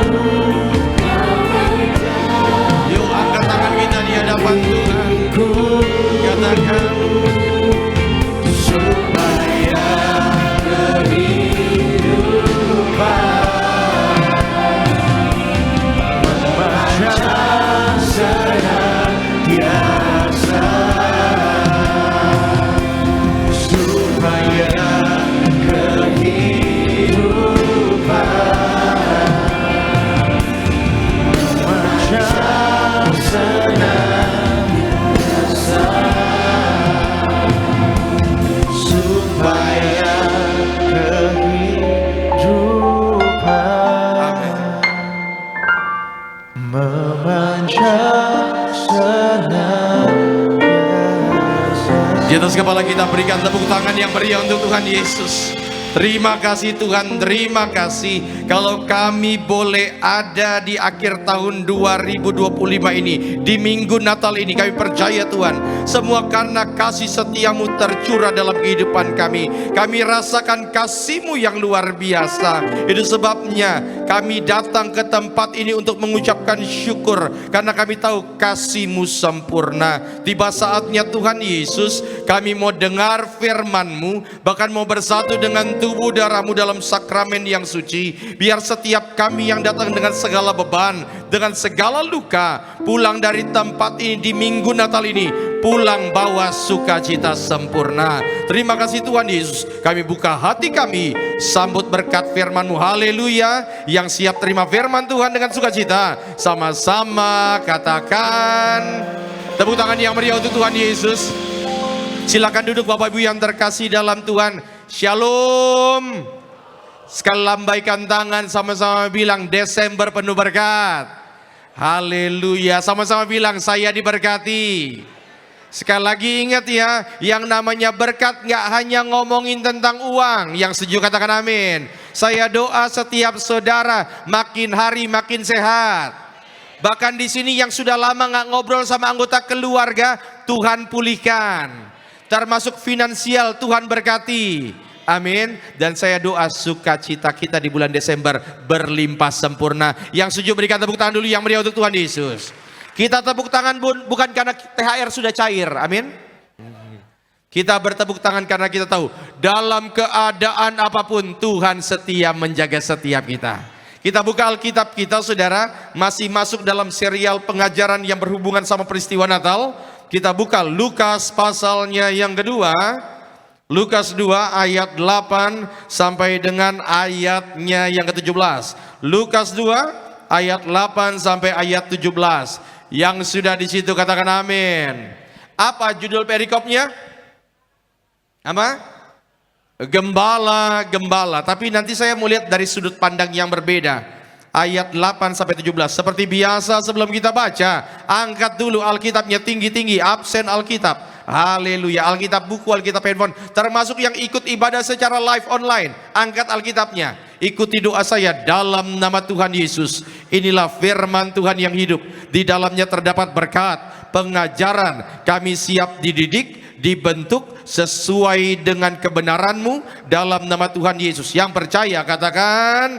Yuk angkat tangan kita di hadapan Tuhan. Katakan, supaya kehidupan memancar senantiasa, supaya kehidupan memancar senantiasa, supaya kehidupan memancar senantiasa. di atas kepala kita berikan tepuk tangan yang meriah untuk Tuhan Yesus. Terima kasih Tuhan, terima kasih kalau kami boleh ada di akhir tahun 2025 ini, di minggu Natal ini. Kami percaya Tuhan, semua karena kasih setiamu tercurah dalam kehidupan kami. Kami rasakan kasih-Mu yang luar biasa. Itu sebabnya kami datang ke tempat ini untuk mengucapkan syukur, karena kami tahu kasih-Mu sempurna. Tiba saatnya Tuhan Yesus, kami mau dengar firman-Mu, bahkan mau bersatu dengan tubuh darah-Mu dalam sakramen yang suci. Biar setiap kami yang datang dengan segala beban, dengan segala luka, pulang dari tempat ini di minggu Natal ini, pulang bawa sukacita sempurna. Terima kasih Tuhan Yesus. Kami buka hati kami, sambut berkat firman-Mu. Haleluya. Yang siap terima firman Tuhan dengan sukacita, sama-sama katakan tepuk tangan yang meriah untuk Tuhan Yesus. Silakan duduk Bapak Ibu yang terkasih dalam Tuhan. Shalom. Sekali lambaikan tangan, sama-sama bilang Desember penuh berkat. Haleluya. Sama-sama bilang saya diberkati. Sekali lagi ingat ya, yang namanya berkat nggak hanya ngomongin tentang uang. Yang setuju katakan amin. Saya doa setiap saudara makin hari makin sehat. Bahkan di sini yang sudah lama nggak ngobrol sama anggota keluarga, Tuhan pulihkan. Termasuk finansial, Tuhan berkati. Amin. Dan saya doa sukacita kita di bulan Desember berlimpah sempurna. Yang setuju berikan tepuk tangan dulu yang meriah untuk Tuhan Yesus. Kita tepuk tangan bukan karena THR sudah cair. Amin. Kita bertepuk tangan karena kita tahu dalam keadaan apapun Tuhan setia menjaga setiap kita. Kita buka Alkitab kita saudara, masih masuk dalam serial pengajaran yang berhubungan sama peristiwa Natal. Kita buka Lukas pasalnya yang kedua, Lukas 2 ayat 8 sampai dengan ayatnya yang ke-17. Lukas 2 ayat 8 sampai ayat 17. Yang sudah di situ katakan amin. Apa judul perikopnya? Apa? Gembala, gembala. Tapi nanti saya mau lihat dari sudut pandang yang berbeda. Ayat 8 sampai 17. Seperti biasa sebelum kita baca, angkat dulu Alkitabnya tinggi-tinggi, absen Alkitab. Haleluya. Alkitab buku, Alkitab handphone, termasuk yang ikut ibadah secara live online, angkat Alkitabnya. Ikuti doa saya dalam nama Tuhan Yesus. Inilah firman Tuhan yang hidup. Di dalamnya terdapat berkat, pengajaran. Kami siap dididik, dibentuk sesuai dengan kebenaran-Mu dalam nama Tuhan Yesus. Yang percaya katakan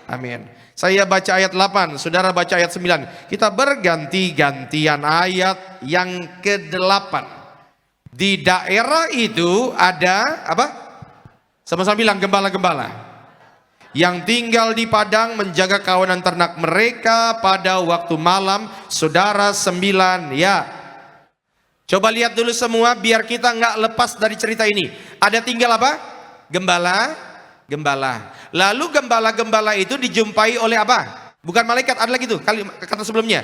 amin. Saya baca ayat 8, saudara baca ayat 9. Kita berganti-gantian ayat yang ke-8. Di daerah itu ada apa? Sama-sama bilang gembala-gembala yang tinggal di padang menjaga kawanan ternak mereka pada waktu malam. Saudara 9 ya. Coba lihat dulu semua biar kita nggak lepas dari cerita ini. Ada tinggal apa? Gembala. Gembala. Lalu gembala-gembala itu dijumpai oleh apa? Bukan malaikat, ada lagi tuh kata sebelumnya.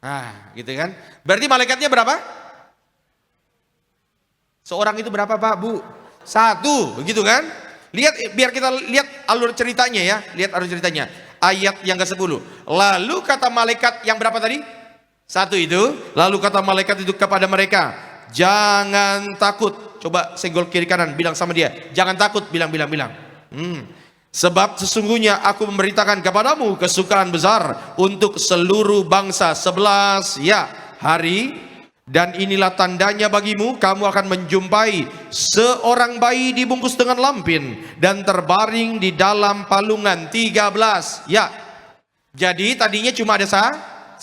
Nah, gitu kan. Berarti malaikatnya berapa? Seorang itu berapa Pak, Bu? 1, begitu kan? Lihat, biar kita lihat alur ceritanya ya. Lihat alur ceritanya. Ayat yang ke-10. Lalu kata malaikat yang berapa tadi? 1 itu. Lalu kata malaikat itu kepada mereka, jangan takut. Coba senggol kiri kanan, bilang sama dia, jangan takut, bilang. Sebab sesungguhnya aku memberitakan kepadamu kesukaan besar untuk seluruh bangsa. 11, ya, hari. Dan inilah tandanya bagimu, kamu akan menjumpai seorang bayi dibungkus dengan lampin dan terbaring di dalam palungan. 13, ya. Jadi tadinya cuma ada 1.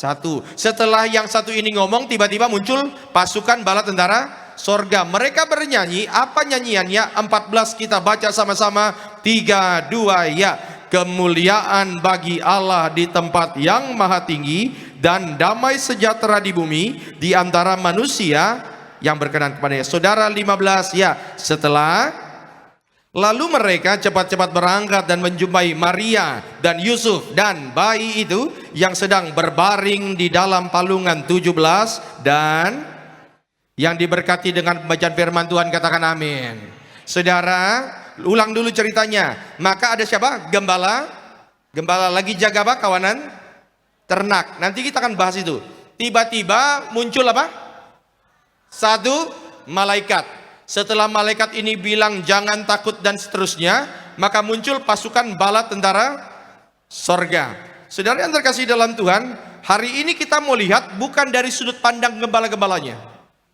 Setelah yang 1 ini ngomong, tiba-tiba muncul pasukan bala tentara sorga. Mereka bernyanyi. Apa nyanyiannya? 14 kita baca sama-sama. 3, 2, ya. Kemuliaan bagi Allah di tempat yang maha tinggi, dan damai sejahtera di bumi di antara manusia yang berkenan kepadanya. Saudara, 15, ya. Setelah lalu mereka cepat-cepat berangkat dan menjumpai Maria dan Yusuf dan bayi itu yang sedang berbaring di dalam palungan. 17, dan yang diberkati dengan pembacaan firman Tuhan katakan amin. Saudara, ulang dulu ceritanya. Maka ada siapa? Gembala lagi jaga apa? Kawanan ternak. Nanti kita akan bahas itu. Tiba-tiba muncul apa? 1 malaikat. Setelah malaikat ini bilang jangan takut dan seterusnya, maka muncul pasukan bala tentara sorga. Saudara yang terkasih dalam Tuhan, hari ini kita mau lihat bukan dari sudut pandang gembala-gembalanya,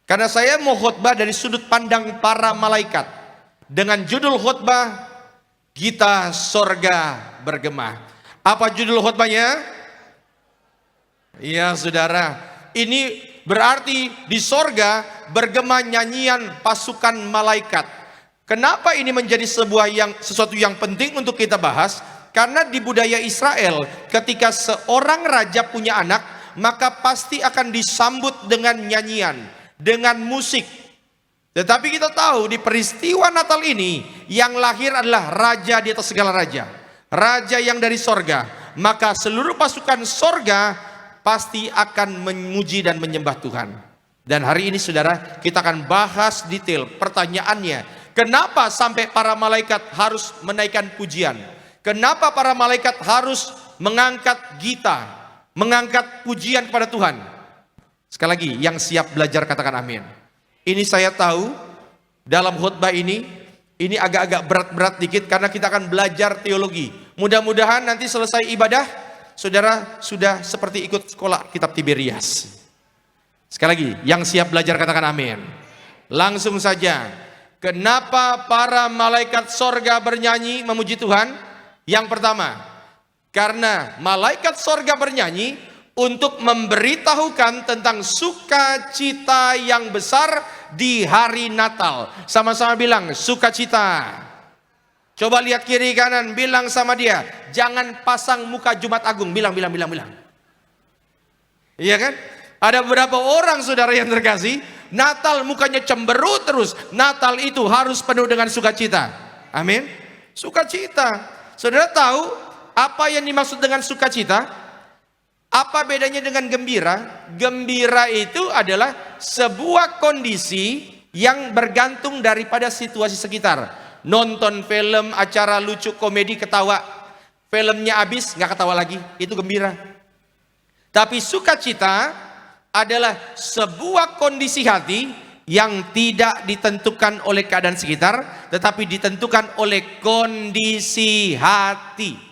karena saya mau khotbah dari sudut pandang para malaikat dengan judul khotbah Gita Sorga Bergema. Apa judul khotbahnya? Ya saudara, ini berarti di sorga bergema nyanyian pasukan malaikat. Kenapa ini menjadi sesuatu yang penting untuk kita bahas? Karena di budaya Israel, ketika seorang raja punya anak, maka pasti akan disambut dengan nyanyian, dengan musik. Tetapi kita tahu di peristiwa Natal ini, yang lahir adalah raja di atas segala raja, raja yang dari sorga. Maka seluruh pasukan sorga pasti akan memuji dan menyembah Tuhan. Dan hari ini saudara, kita akan bahas detail pertanyaannya. Kenapa sampai para malaikat harus menaikkan pujian? Kenapa para malaikat harus mengangkat gita, mengangkat pujian kepada Tuhan? Sekali lagi, yang siap belajar katakan amin. Ini saya tahu dalam khutbah ini agak-agak berat-berat dikit karena kita akan belajar teologi. Mudah-mudahan nanti selesai ibadah, saudara sudah seperti ikut sekolah kitab Tiberias. Sekali lagi, yang siap belajar katakan amin. Langsung saja, kenapa para malaikat sorga bernyanyi memuji Tuhan? Yang pertama, karena malaikat sorga bernyanyi untuk memberitahukan tentang sukacita yang besar di hari Natal. Sama-sama bilang, sukacita. Coba lihat kiri kanan, bilang sama dia, jangan pasang muka Jumat Agung. Bilang. Iya kan? Ada beberapa orang saudara yang terkasih, Natal mukanya cemberut terus. Natal itu harus penuh dengan sukacita. Amin. Sukacita. Saudara tahu apa yang dimaksud dengan sukacita? Apa bedanya dengan gembira? Gembira itu adalah sebuah kondisi yang bergantung daripada situasi sekitar. Nonton film, acara lucu, komedi, ketawa. Filmnya habis, nggak ketawa lagi. Itu gembira. Tapi sukacita adalah sebuah kondisi hati yang tidak ditentukan oleh keadaan sekitar, tetapi ditentukan oleh kondisi hati.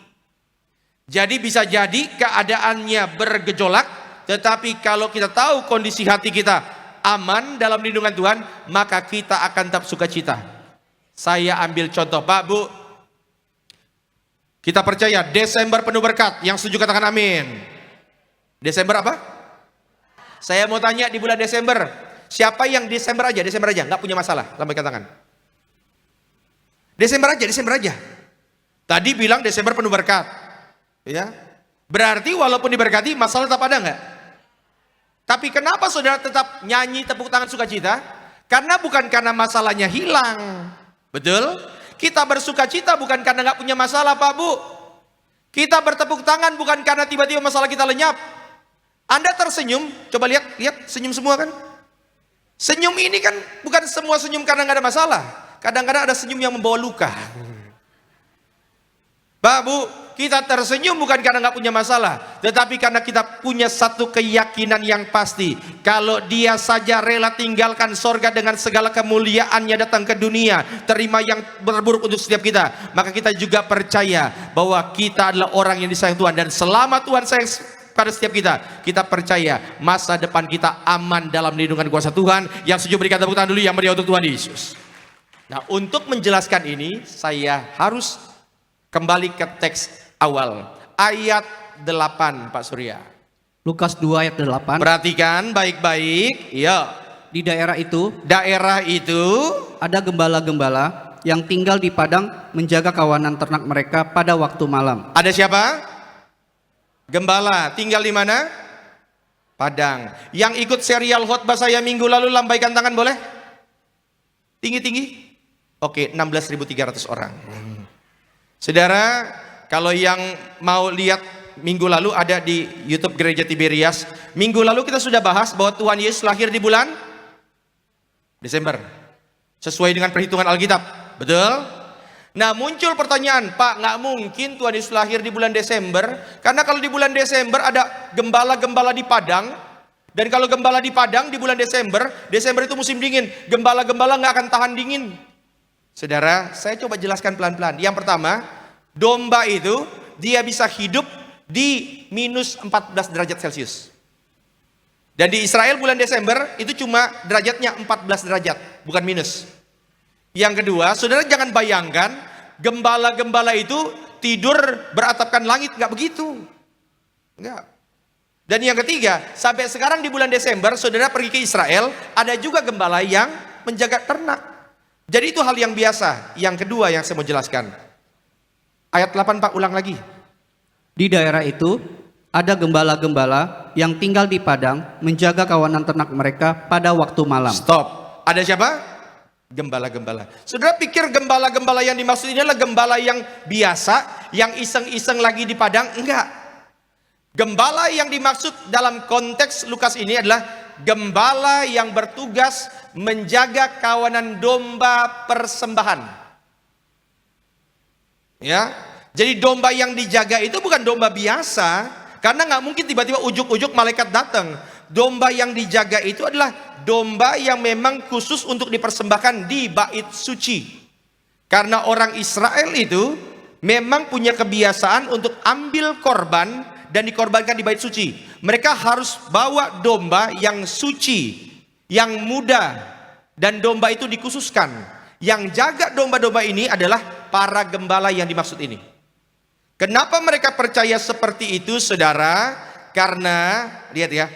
Jadi bisa jadi keadaannya bergejolak, tetapi kalau kita tahu kondisi hati kita aman dalam lindungan Tuhan, maka kita akan tetap sukacita. Saya ambil contoh, Pak, Bu. Kita percaya Desember penuh berkat. Yang setuju katakan amin. Desember apa? Saya mau tanya di bulan Desember, siapa yang Desember aja, nggak punya masalah? Lambaikan tangan. Desember aja. Tadi bilang Desember penuh berkat. Ya. Berarti walaupun diberkati, masalah tetap ada nggak? Tapi kenapa saudara tetap nyanyi tepuk tangan sukacita? Karena bukan karena masalahnya hilang. Betul? Kita bersuka cita bukan karena nggak punya masalah, Pak Bu. Kita bertepuk tangan bukan karena tiba-tiba masalah kita lenyap. Anda tersenyum, coba lihat senyum semua kan? Senyum ini kan bukan semua senyum karena nggak ada masalah. Kadang-kadang ada senyum yang membawa luka. Pak Bu, kita tersenyum bukan karena nggak punya masalah, tetapi karena kita punya satu keyakinan yang pasti. Kalau Dia saja rela tinggalkan sorga dengan segala kemuliaannya datang ke dunia, terima yang berburuk untuk setiap kita, maka kita juga percaya bahwa kita adalah orang yang disayang Tuhan. Dan selama Tuhan sayang pada setiap kita percaya masa depan kita aman dalam lindungan kuasa Tuhan. Yang setuju berikan tepuk tangan dulu yang meriah untuk Tuhan Yesus. Nah, untuk menjelaskan ini, saya harus kembali ke teks awal, ayat 8, Pak Surya. Lukas 2 ayat 8. Perhatikan baik-baik. Ya. Di daerah itu ada gembala-gembala yang tinggal di padang menjaga kawanan ternak mereka pada waktu malam. Ada siapa? Gembala. Tinggal di mana? Padang. Yang ikut serial khotbah saya minggu lalu, lambaikan tangan boleh? Tinggi-tinggi. Oke, 16.300 orang. Saudara, kalau yang mau lihat minggu lalu ada di YouTube Gereja Tiberias. Minggu lalu kita sudah bahas bahwa Tuhan Yesus lahir di bulan Desember. Sesuai dengan perhitungan Alkitab. Betul? Nah, muncul pertanyaan, Pak, nggak mungkin Tuhan Yesus lahir di bulan Desember. Karena kalau di bulan Desember ada gembala-gembala di padang. Dan kalau gembala di padang di bulan Desember itu musim dingin. Gembala-gembala nggak akan tahan dingin. Saudara, saya coba jelaskan pelan-pelan. Yang pertama, domba itu dia bisa hidup di minus 14 derajat Celcius. Dan di Israel bulan Desember itu cuma derajatnya 14 derajat, bukan minus. Yang kedua, saudara jangan bayangkan gembala-gembala itu tidur beratapkan langit, nggak begitu. Enggak. Dan yang ketiga, sampai sekarang di bulan Desember, saudara pergi ke Israel, ada juga gembala yang menjaga ternak. Jadi itu hal yang biasa. Yang kedua yang saya mau jelaskan. Ayat 8 Pak, ulang lagi. Di daerah itu ada gembala-gembala yang tinggal di padang menjaga kawanan ternak mereka pada waktu malam. Stop. Ada siapa? Gembala-gembala. Saudara pikir gembala-gembala yang dimaksud ini adalah gembala yang biasa, yang iseng-iseng lagi di padang? Enggak. Gembala yang dimaksud dalam konteks Lukas ini adalah gembala yang bertugas menjaga kawanan domba persembahan. Ya, jadi domba yang dijaga itu bukan domba biasa, karena nggak mungkin tiba-tiba ujuk-ujuk malaikat datang. Domba yang dijaga itu adalah domba yang memang khusus untuk dipersembahkan di bait suci. Karena orang Israel itu memang punya kebiasaan untuk ambil korban dan dikorbankan di bait suci. Mereka harus bawa domba yang suci, yang muda, dan domba itu dikhususkan. Yang jaga domba-domba ini adalah para gembala yang dimaksud ini. Kenapa mereka percaya seperti itu, saudara? Karena, lihat ya,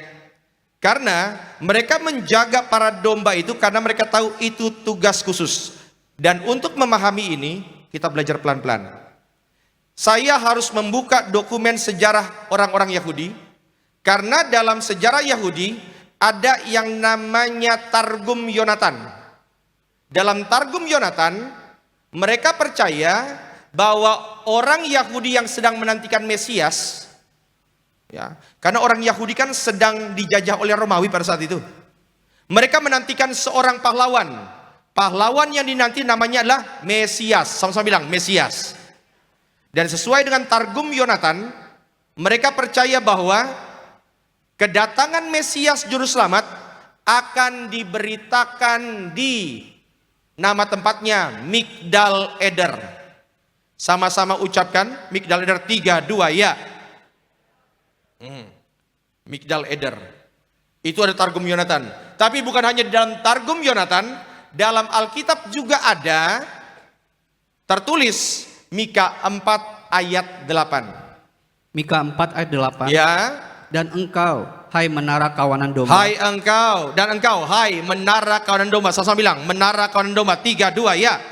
karena mereka menjaga para domba itu karena mereka tahu itu tugas khusus. Dan untuk memahami ini, kita belajar pelan-pelan. Saya harus membuka dokumen sejarah orang-orang Yahudi, karena dalam sejarah Yahudi ada yang namanya Targum Yonatan. Dalam Targum Yonatan, mereka percaya bahwa orang Yahudi yang sedang menantikan Mesias, ya, karena orang Yahudi kan sedang dijajah oleh Romawi pada saat itu. Mereka menantikan seorang pahlawan. Pahlawan yang dinanti namanya adalah Mesias. Sama-sama bilang Mesias. Dan sesuai dengan Targum Yonatan, mereka percaya bahwa kedatangan Mesias Juru Selamat akan diberitakan di nama tempatnya Migdal Eder. Sama-sama ucapkan Migdal Eder 3, 2, ya. Migdal Eder. Itu ada Targum Yonatan. Tapi bukan hanya di dalam Targum Yonatan, dalam Alkitab juga ada tertulis Mika 4 ayat 8. Mika 4 ayat 8. Ya. Dan engkau, hai menara kawanan domba. Hai engkau, dan engkau, hai menara kawanan domba. Sama-sama bilang, menara kawanan domba 3, 2, ya.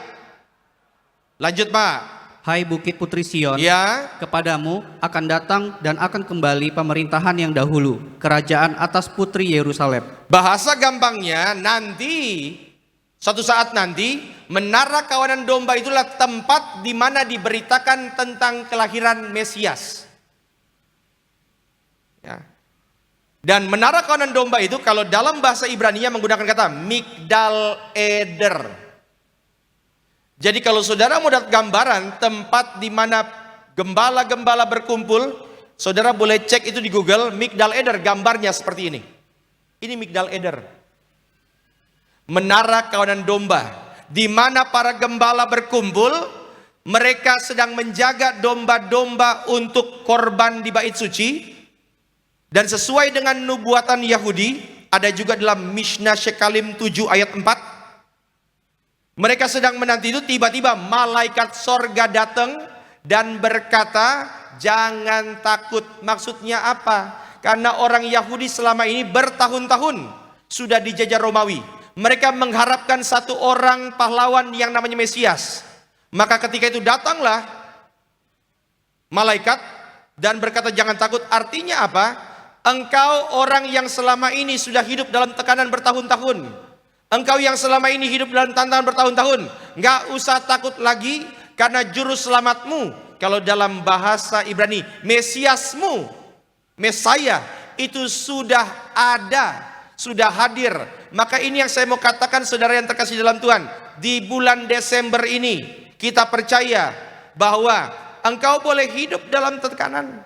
Lanjut Pak. Hai bukit putri Sion, Ya. kepadamu akan datang dan akan kembali pemerintahan yang dahulu, kerajaan atas putri Yerusalem. Bahasa gampangnya, nanti Suatu saat nanti, menara kawanan domba itulah tempat di mana diberitakan tentang kelahiran Mesias. Ya. Dan menara kawanan domba itu kalau dalam bahasa Ibrani-nya menggunakan kata Migdal Eder. Jadi kalau saudara mau dapat gambaran tempat di mana gembala-gembala berkumpul, saudara boleh cek itu di Google, Migdal Eder, gambarnya seperti ini. Ini Migdal Eder. Menara kawanan domba, di mana para gembala berkumpul, mereka sedang menjaga domba-domba untuk korban di bait suci. Dan sesuai dengan nubuatan Yahudi, ada juga dalam Mishnah Shekalim 7 ayat 4. Mereka sedang menanti itu, tiba-tiba malaikat sorga datang dan berkata, jangan takut. Maksudnya apa? Karena orang Yahudi selama ini bertahun-tahun sudah dijajah Romawi. Mereka mengharapkan satu orang pahlawan yang namanya Mesias. Maka ketika itu datanglah malaikat dan berkata jangan takut. Artinya apa? Engkau orang yang selama ini sudah hidup dalam tekanan bertahun-tahun. Engkau yang selama ini hidup dalam tantangan bertahun-tahun. Nggak usah takut lagi karena juru selamatmu. Kalau dalam bahasa Ibrani, Mesiasmu, Mesaya itu sudah ada, sudah hadir. Maka ini yang saya mau katakan saudara yang terkasih dalam Tuhan. Di bulan Desember ini kita percaya bahwa engkau boleh hidup dalam tekanan.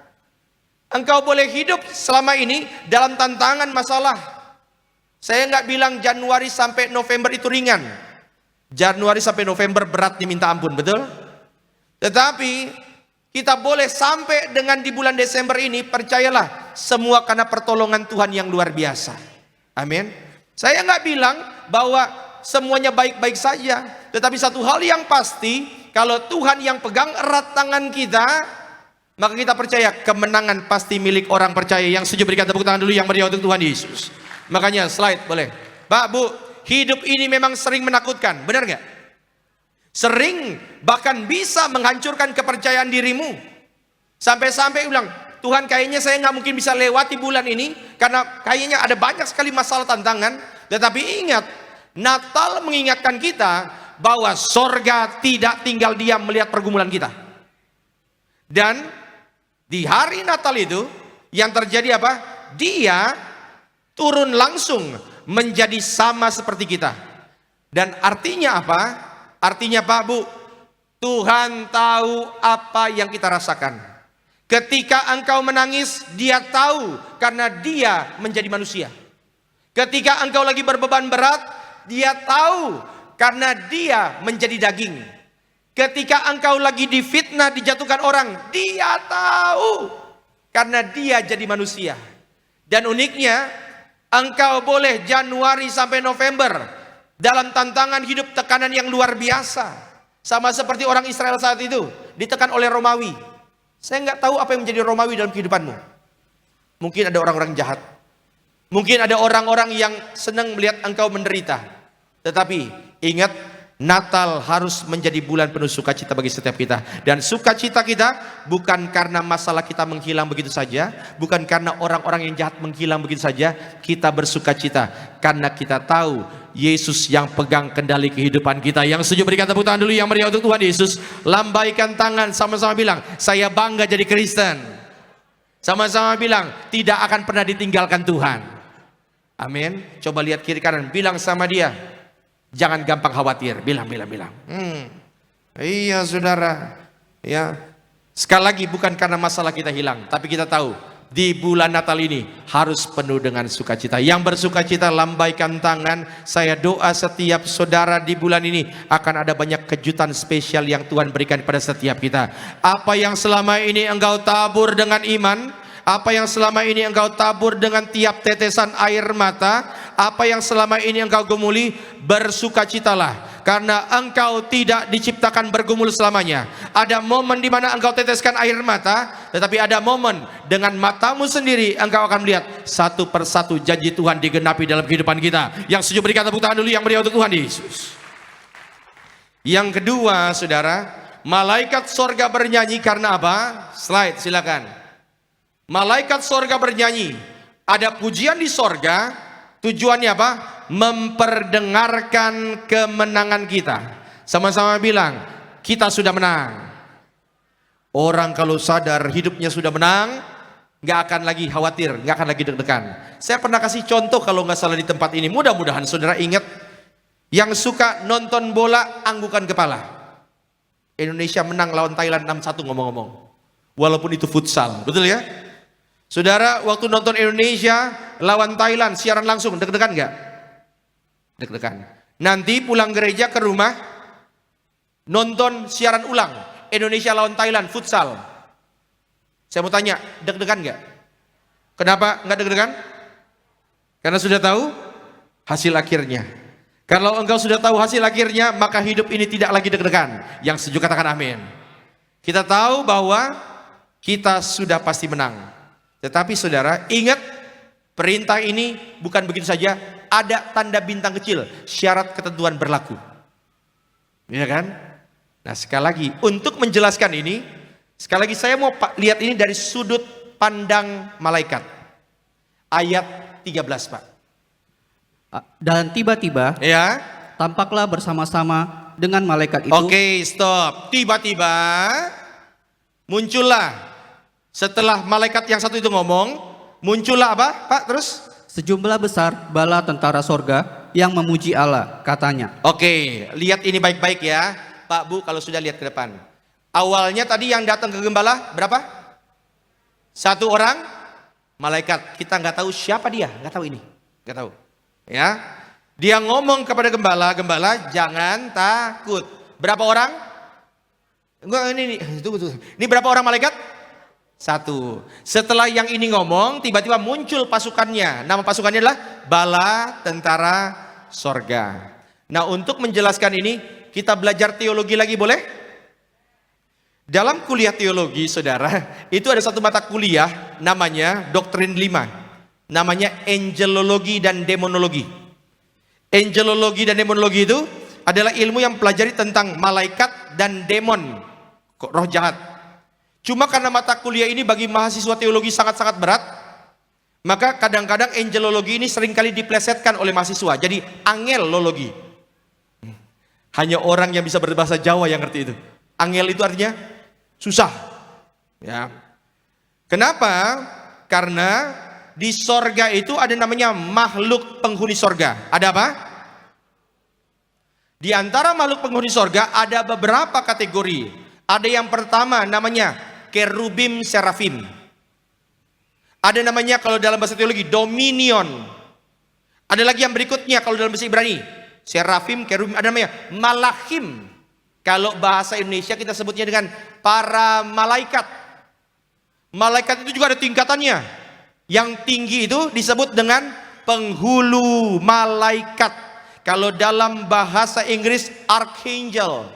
Engkau boleh hidup selama ini dalam tantangan masalah. Saya nggak bilang Januari sampai November itu ringan. Januari sampai November berat diminta ampun, betul? Tetapi kita boleh sampai dengan di bulan Desember ini, percayalah semua karena pertolongan Tuhan yang luar biasa. Amin. Saya nggak bilang bahwa semuanya baik-baik saja, tetapi satu hal yang pasti, kalau Tuhan yang pegang erat tangan kita, maka kita percaya kemenangan pasti milik orang percaya. Yang setuju berikan tepuk tangan dulu yang meriah untuk Tuhan Yesus. Makanya slide boleh. Pak, Bu, hidup ini memang sering menakutkan, benar nggak? Sering bahkan bisa menghancurkan kepercayaan dirimu. Sampai-sampai bilang, Tuhan kayaknya saya nggak mungkin bisa lewati bulan ini karena kayaknya ada banyak sekali masalah tantangan. Tetapi ingat, Natal mengingatkan kita bahwa sorga tidak tinggal diam melihat pergumulan kita. Dan di hari Natal itu yang terjadi apa? Dia turun langsung menjadi sama seperti kita. Dan artinya apa? Artinya Pak, Bu, Tuhan tahu apa yang kita rasakan. Ketika engkau menangis, dia tahu karena dia menjadi manusia. Ketika engkau lagi berbeban berat, dia tahu karena dia menjadi daging. Ketika engkau lagi difitnah, dijatuhkan orang, dia tahu karena dia jadi manusia. Dan uniknya, engkau boleh Januari sampai November dalam tantangan hidup tekanan yang luar biasa. Sama seperti orang Israel saat itu, ditekan oleh Romawi. Saya nggak tahu apa yang menjadi Romawi dalam kehidupanmu. Mungkin ada orang-orang jahat. Mungkin ada orang-orang yang senang melihat engkau menderita. Tetapi ingat, Natal harus menjadi bulan penuh sukacita bagi setiap kita. Dan sukacita kita bukan karena masalah kita menghilang begitu saja. Bukan karena orang-orang yang jahat menghilang begitu saja. Kita bersukacita karena kita tahu Yesus yang pegang kendali kehidupan kita. Yang setuju berikan tepuk tangan dulu yang meriah untuk Tuhan Yesus. Lambaikan tangan, sama-sama bilang, saya bangga jadi Kristen. Sama-sama bilang, tidak akan pernah ditinggalkan Tuhan. Amin. Coba lihat kiri kanan, bilang sama dia, jangan gampang khawatir. Bilang. Iya saudara. Ya. Sekali lagi bukan karena masalah kita hilang, tapi kita tahu di bulan Natal ini harus penuh dengan sukacita. Yang bersukacita lambaikan tangan. Saya doa setiap saudara di bulan ini akan ada banyak kejutan spesial yang Tuhan berikan pada setiap kita. Apa yang selama ini engkau tabur dengan iman, apa yang selama ini engkau tabur dengan tiap tetesan air mata, apa yang selama ini engkau gumuli, bersukacitalah. Karena engkau tidak diciptakan bergumul selamanya. Ada momen di mana engkau teteskan air mata, tetapi ada momen dengan matamu sendiri engkau akan melihat satu persatu janji Tuhan digenapi dalam kehidupan kita. Yang setuju berikan tepuk tangan dulu yang meriah untuk Tuhan Yesus. Yang kedua, saudara, malaikat sorga bernyanyi karena apa? Slide silakan. Malaikat sorga bernyanyi. Ada pujian di sorga. Tujuannya apa? memperdengarkan kemenangan kita. Sama-sama bilang, kita sudah menang. Orang kalau sadar hidupnya sudah menang, nggak akan lagi khawatir, nggak akan lagi deg-degan. Saya pernah kasih contoh kalau nggak salah di tempat ini. Mudah-mudahan saudara ingat, yang suka nonton bola anggukan kepala. Indonesia menang lawan Thailand 6-1 ngomong-ngomong. Walaupun itu futsal, betul ya? Saudara, waktu nonton Indonesia lawan Thailand siaran langsung, deg-degan nggak? Deg-degan. Nanti pulang gereja ke rumah, nonton siaran ulang Indonesia lawan Thailand futsal. Saya mau tanya, deg-degan nggak? Kenapa nggak deg-degan? Karena sudah tahu hasil akhirnya. Kalau engkau sudah tahu hasil akhirnya, maka hidup ini tidak lagi deg-degan. Yang setuju katakan amin. Kita tahu bahwa kita sudah pasti menang. Tetapi saudara, ingat perintah ini bukan begitu saja, ada tanda bintang kecil, syarat ketentuan berlaku. Ya kan? Nah, sekali lagi untuk menjelaskan ini, sekali lagi saya mau lihat ini dari sudut pandang malaikat. Ayat 13, Pak. Dan tiba-tiba Ya. tampaklah bersama-sama dengan malaikat itu. Oke, stop. Tiba-tiba muncullah, setelah malaikat yang satu itu ngomong, muncullah apa, Pak? Terus? Sejumlah besar bala tentara sorga yang memuji Allah, katanya. Oke, lihat ini baik-baik ya, Pak Bu, kalau sudah lihat ke depan. Awalnya tadi yang datang ke gembala berapa? Satu orang malaikat. Kita nggak tahu siapa dia, nggak tahu ini, nggak tahu. Ya, dia ngomong kepada gembala, gembala jangan takut. Berapa orang? Enggak, ini tunggu. Ini berapa orang malaikat? Satu. Setelah yang ini ngomong, tiba-tiba muncul pasukannya. Nama pasukannya adalah bala tentara sorga. Nah, untuk menjelaskan ini, kita belajar teologi lagi boleh? Dalam kuliah teologi, saudara, itu ada satu mata kuliah namanya Doktrin 5. Namanya angelologi dan demonologi. Angelologi dan demonologi itu adalah ilmu yang pelajari tentang malaikat dan demon, roh jahat. Cuma karena mata kuliah ini bagi mahasiswa teologi sangat-sangat berat, maka kadang-kadang angelologi ini seringkali diplesetkan oleh mahasiswa. Jadi angelologi. Hanya orang yang bisa berbahasa Jawa yang ngerti itu. Angel itu artinya susah. Ya. Kenapa? Karena di sorga itu ada namanya makhluk penghuni sorga. Ada apa? Di antara makhluk penghuni sorga ada beberapa kategori. Ada yang pertama namanya kerubim serafim. Ada namanya kalau dalam bahasa teologi dominion. Ada lagi yang berikutnya kalau dalam bahasa Ibrani serafim, kerubim, ada namanya malachim. Kalau bahasa Indonesia kita sebutnya dengan para malaikat. Malaikat itu juga ada tingkatannya. Yang tinggi itu disebut dengan penghulu malaikat. Kalau dalam bahasa Inggris archangel.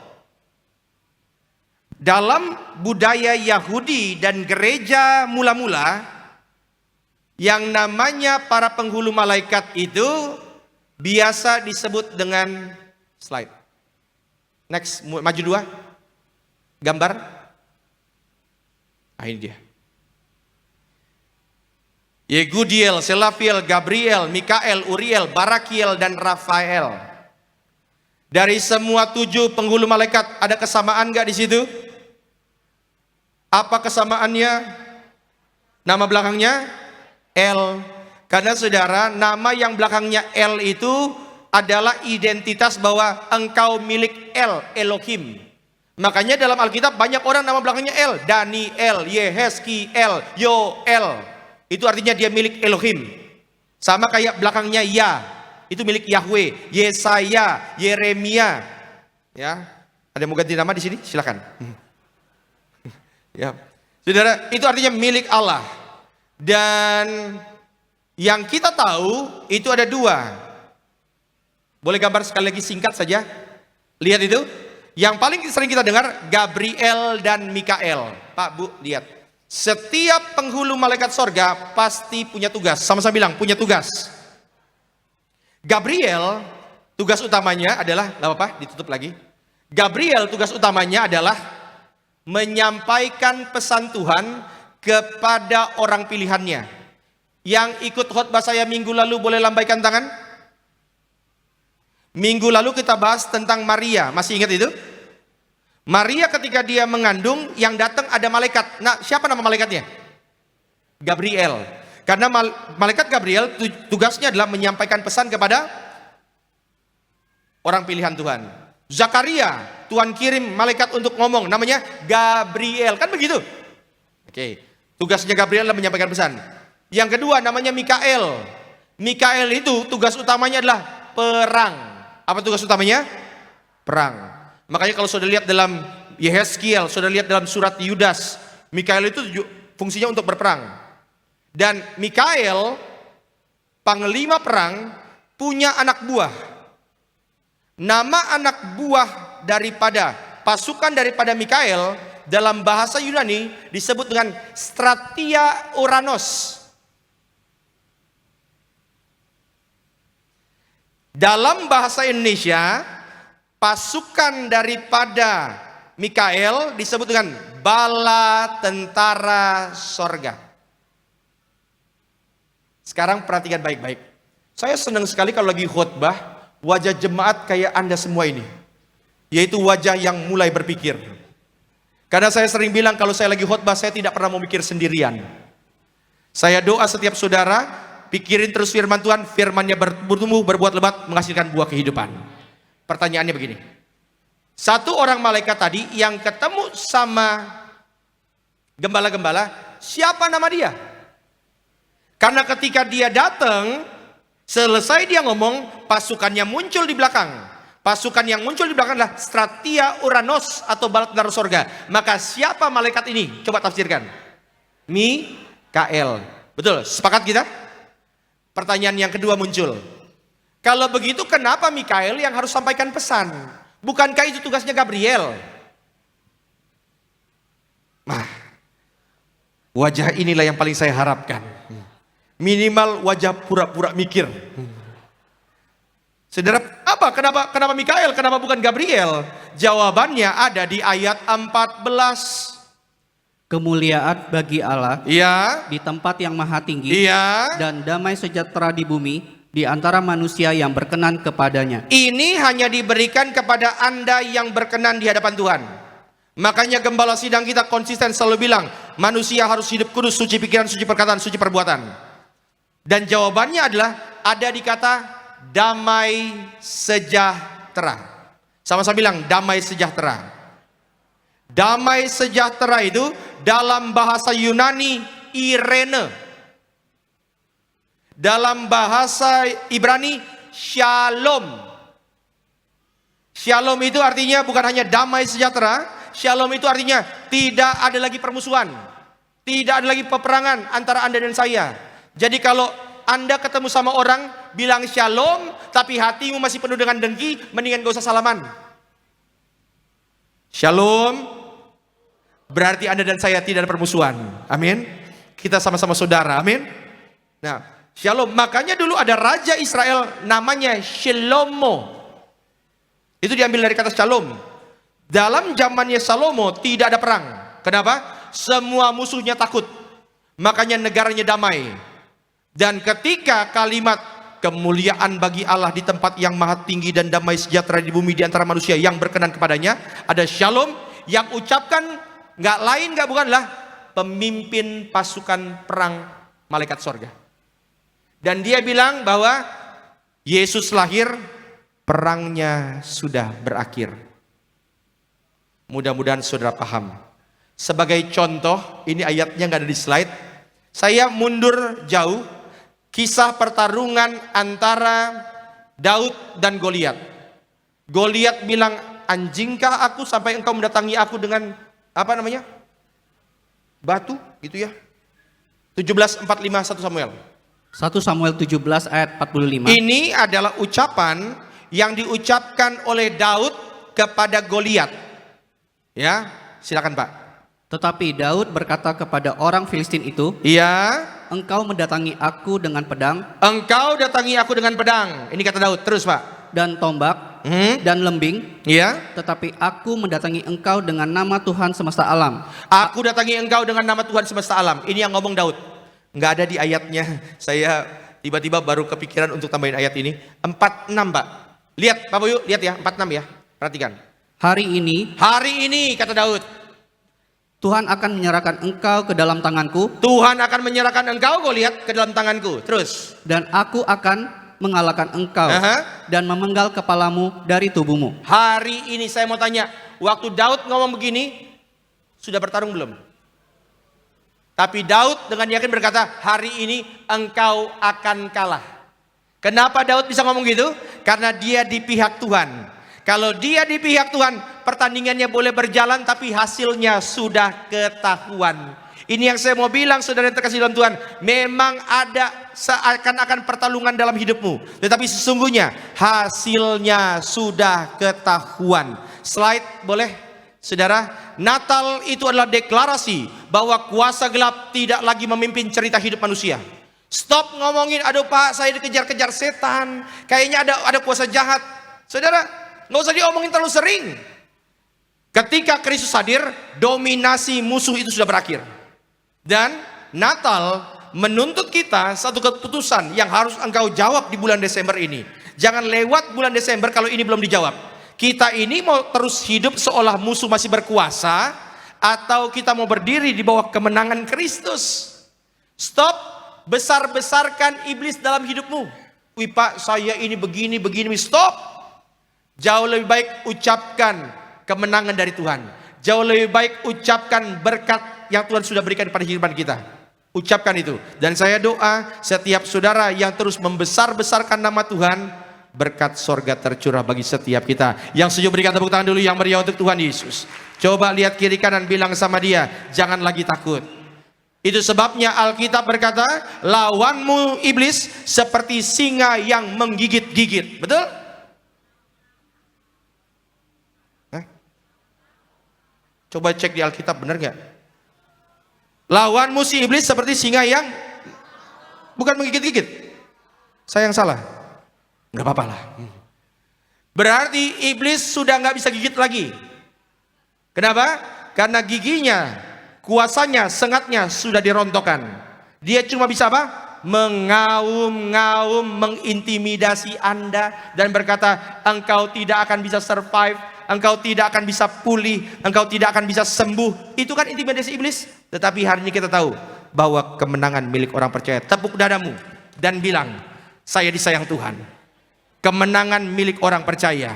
Dalam budaya Yahudi dan gereja mula-mula, yang namanya para penghulu malaikat itu biasa disebut dengan slide. Next, maju 2. Gambar. Nah, ini dia. Yegudiel, Selafiel, Gabriel, Mikael, Uriel, Barakiel, dan Rafael. Dari semua 7 penghulu malaikat ada kesamaan nggak di situ? Apa kesamaannya? Nama belakangnya L. Karena saudara, nama yang belakangnya L itu adalah identitas bahwa engkau milik El, Elohim. Makanya dalam Alkitab banyak orang nama belakangnya L. Daniel, Yehezkiel, Yoel. Itu artinya dia milik Elohim. Sama kayak belakangnya Ya, itu milik Yahweh. Yesaya, Yeremia. Ya, ada yang mau ganti nama di sini? Silakan. Ya, saudara, itu artinya milik Allah. Dan yang kita tahu itu ada 2. Boleh gambar sekali lagi singkat saja. Lihat itu. Yang paling sering kita dengar Gabriel dan Mikael. Pak Bu, lihat. Setiap penghulu malaikat sorga pasti punya tugas. Sama-sama bilang, punya tugas. Gabriel, tugas utamanya adalah, lah apa? Ditutup lagi. Gabriel, tugas utamanya adalah menyampaikan pesan Tuhan kepada orang pilihannya. Yang ikut khotbah saya minggu lalu boleh lambaikan tangan? Minggu lalu kita bahas tentang Maria, masih ingat itu? Maria ketika dia mengandung, yang datang ada malaikat. Nah, siapa nama malaikatnya? Gabriel. Karena malaikat Gabriel tugasnya adalah menyampaikan pesan kepada orang pilihan Tuhan. Zakaria, Tuhan kirim malaikat untuk ngomong, namanya Gabriel, kan begitu? Oke, tugasnya Gabriel adalah menyampaikan pesan. Yang kedua namanya Mikael. Mikael itu tugas utamanya adalah perang. Apa tugas utamanya? Perang. Makanya kalau sudah lihat dalam Yehezkiel, sudah lihat dalam surat Yudas, Mikael itu fungsinya untuk berperang. Dan Mikael, panglima perang, punya anak buah. Nama anak buah daripada pasukan daripada Mikael dalam bahasa Yunani disebut dengan Stratia Uranos. Dalam bahasa Indonesia, pasukan daripada Mikael disebut dengan bala tentara sorga. Sekarang perhatikan baik-baik. Saya senang sekali kalau lagi khotbah, wajah jemaat kayak Anda semua ini. Yaitu wajah yang mulai berpikir. Karena saya sering bilang kalau saya lagi khotbah, saya tidak pernah memikir sendirian. Saya doa setiap saudara, pikirin terus firman Tuhan, firmannya bertumbuh, berbuat lebat, menghasilkan buah kehidupan. Pertanyaannya begini. Satu orang malaikat tadi yang ketemu sama gembala-gembala, siapa nama dia? Karena ketika dia datang, selesai dia ngomong, pasukannya muncul di belakang. Pasukan yang muncul di belakang adalah Stratia Uranos atau bala tentara sorga. Maka siapa malaikat ini? Coba tafsirkan. Mikael. Betul, sepakat kita? Pertanyaan yang kedua muncul. Kalau begitu kenapa Mikael yang harus sampaikan pesan? Bukankah itu tugasnya Gabriel? Nah, wajah inilah yang paling saya harapkan. Minimal wajah pura-pura mikir. Saudara, apa? Kenapa Mikael? Kenapa bukan Gabriel? Jawabannya ada di ayat 14. Kemuliaan bagi Allah Iya. di tempat yang maha tinggi, Iya. dan damai sejahtera di bumi di antara manusia yang berkenan kepadanya. Ini hanya diberikan kepada Anda yang berkenan di hadapan Tuhan. Makanya gembala sidang kita konsisten selalu bilang, manusia harus hidup kudus, suci pikiran, suci perkataan, suci perbuatan. Dan jawabannya adalah ada di kata damai sejahtera. Sama-sama bilang damai sejahtera. Damai sejahtera itu dalam bahasa Yunani Irene. Dalam bahasa Ibrani Shalom. Shalom itu artinya bukan hanya damai sejahtera. Shalom itu artinya tidak ada lagi permusuhan. Tidak ada lagi peperangan antara Anda dan saya. Jadi kalau Anda ketemu sama orang bilang shalom, tapi hatimu masih penuh dengan dengki, mendingan gak usah salaman. Shalom berarti Anda dan saya tidak ada permusuhan. Amin. Kita sama-sama saudara. Amin. Nah, shalom. Makanya dulu ada raja Israel namanya Shlomo. Itu diambil dari kata shalom. Dalam zamannya Salomo tidak ada perang. Kenapa? Semua musuhnya takut. Makanya negaranya damai. Dan ketika kalimat kemuliaan bagi Allah di tempat yang maha tinggi dan damai sejahtera di bumi di antara manusia yang berkenan kepadanya, ada shalom yang ucapkan nggak lain nggak bukanlah pemimpin pasukan perang malaikat sorga. Dan dia bilang bahwa Yesus lahir, perangnya sudah berakhir. Mudah-mudahan saudara paham. Sebagai contoh, ini ayatnya nggak ada di slide. Saya mundur jauh, kisah pertarungan antara Daud dan Goliat. Goliat bilang, anjingkah aku sampai engkau mendatangi aku dengan apa namanya? Batu, gitu ya. 17:45 1 Samuel. 1 Samuel 17 ayat 45. Ini adalah ucapan yang diucapkan oleh Daud kepada Goliat. Ya, silakan Pak. Tetapi Daud berkata kepada orang Filistin itu, Iya. engkau mendatangi aku dengan pedang Engkau datangi aku dengan pedang. Ini kata Daud. Terus Pak. dan tombak dan lembing, Iya. tetapi aku mendatangi engkau dengan nama Tuhan semesta alam. Aku datangi engkau dengan nama Tuhan semesta alam. Ini yang ngomong Daud. Nggak ada di ayatnya. Saya tiba-tiba baru kepikiran untuk tambahin ayat ini. 46 Pak. Lihat Bapak Ibu, lihat ya 46 ya. Perhatikan. Hari Hari ini kata Daud, Tuhan akan menyerahkan engkau ke dalam tanganku, Tuhan akan menyerahkan engkau, kau lihat, ke dalam tanganku. Terus. dan aku akan mengalahkan engkau dan memenggal kepalamu dari tubuhmu. Hari ini saya mau tanya, waktu Daud ngomong begini, sudah bertarung belum? Tapi Daud dengan yakin berkata, hari ini engkau akan kalah. Kenapa Daud bisa ngomong gitu? Karena dia di pihak Tuhan. Kalau dia di pihak Tuhan, pertandingannya boleh berjalan tapi hasilnya sudah ketahuan. Ini yang saya mau bilang, saudara yang terkasih dalam Tuhan. Memang ada seakan-akan pertarungan dalam hidupmu, tetapi sesungguhnya hasilnya sudah ketahuan. Slide boleh, saudara. Natal itu adalah deklarasi bahwa kuasa gelap tidak lagi memimpin cerita hidup manusia. Stop ngomongin, aduh Pak, saya dikejar-kejar setan, kayaknya ada kuasa jahat. Saudara, nggak usah diomongin terlalu sering. Ketika Kristus hadir, dominasi musuh itu sudah berakhir. Dan Natal menuntut kita satu keputusan yang harus engkau jawab di bulan Desember ini. Jangan lewat bulan Desember kalau ini belum dijawab. Kita ini mau terus hidup seolah musuh masih berkuasa, atau kita mau berdiri di bawah kemenangan Kristus. Stop besar-besarkan iblis dalam hidupmu. Wih Pak, saya ini begini. Stop. Jauh lebih baik ucapkan kemenangan dari Tuhan. Jauh lebih baik ucapkan berkat yang Tuhan sudah berikan pada kehidupan kita. Ucapkan itu. Dan saya doa setiap saudara yang terus membesar-besarkan nama Tuhan, berkat sorga tercurah bagi setiap kita. Yang setuju berikan tepuk tangan dulu yang meriah untuk Tuhan Yesus. Coba lihat kiri kanan, bilang sama dia, jangan lagi takut. Itu sebabnya Alkitab berkata, lawanmu iblis seperti singa yang menggigit-gigit. Betul? Coba cek di Alkitab, benar gak? Lawanmu si iblis seperti singa yang bukan menggigit-gigit. Saya yang salah? Gak apa-apa lah. Berarti iblis sudah gak bisa gigit lagi. Kenapa? Karena giginya, kuasanya, sengatnya sudah dirontokkan. Dia cuma bisa apa? Mengaum-ngaum, mengintimidasi Anda dan berkata, engkau tidak akan bisa survive, engkau tidak akan bisa pulih, engkau tidak akan bisa sembuh. Itu kan intimidasi iblis. Tetapi hari ini kita tahu bahwa kemenangan milik orang percaya. Tepuk dadamu dan bilang, saya disayang Tuhan. Kemenangan milik orang percaya.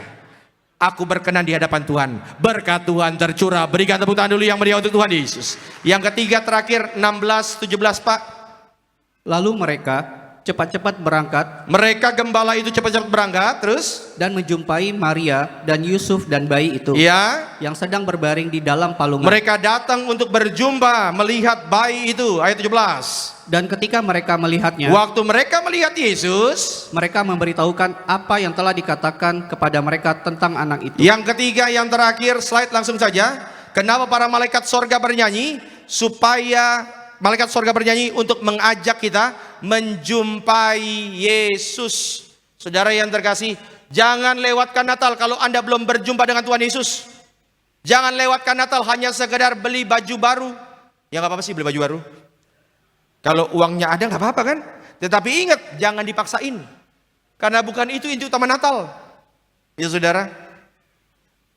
Aku berkenan di hadapan Tuhan. Berkat Tuhan tercurah. Berikan tepuk tangan dulu yang meriah untuk Tuhan Yesus. Yang ketiga terakhir 16, 17 Pak. Lalu mereka cepat-cepat berangkat. Mereka gembala itu cepat-cepat berangkat. Terus? Dan menjumpai Maria dan Yusuf dan bayi itu. Ya. Yang sedang berbaring di dalam palungan. Mereka datang untuk berjumpa, melihat bayi itu. Ayat 17. Dan ketika mereka melihatnya, waktu mereka melihat Yesus, mereka memberitahukan apa yang telah dikatakan kepada mereka tentang anak itu. Yang ketiga, yang terakhir, slide langsung saja. Kenapa para malaikat sorga bernyanyi? Supaya malaikat sorga bernyanyi untuk mengajak kita menjumpai Yesus. Saudara yang terkasih, jangan lewatkan Natal kalau Anda belum berjumpa dengan Tuhan Yesus. Jangan lewatkan Natal hanya sekedar beli baju baru. Ya gak apa-apa sih beli baju baru. Kalau uangnya ada nggak apa-apa kan? Tetapi ingat, jangan dipaksain. Karena bukan itu inti utama Natal. Ya saudara,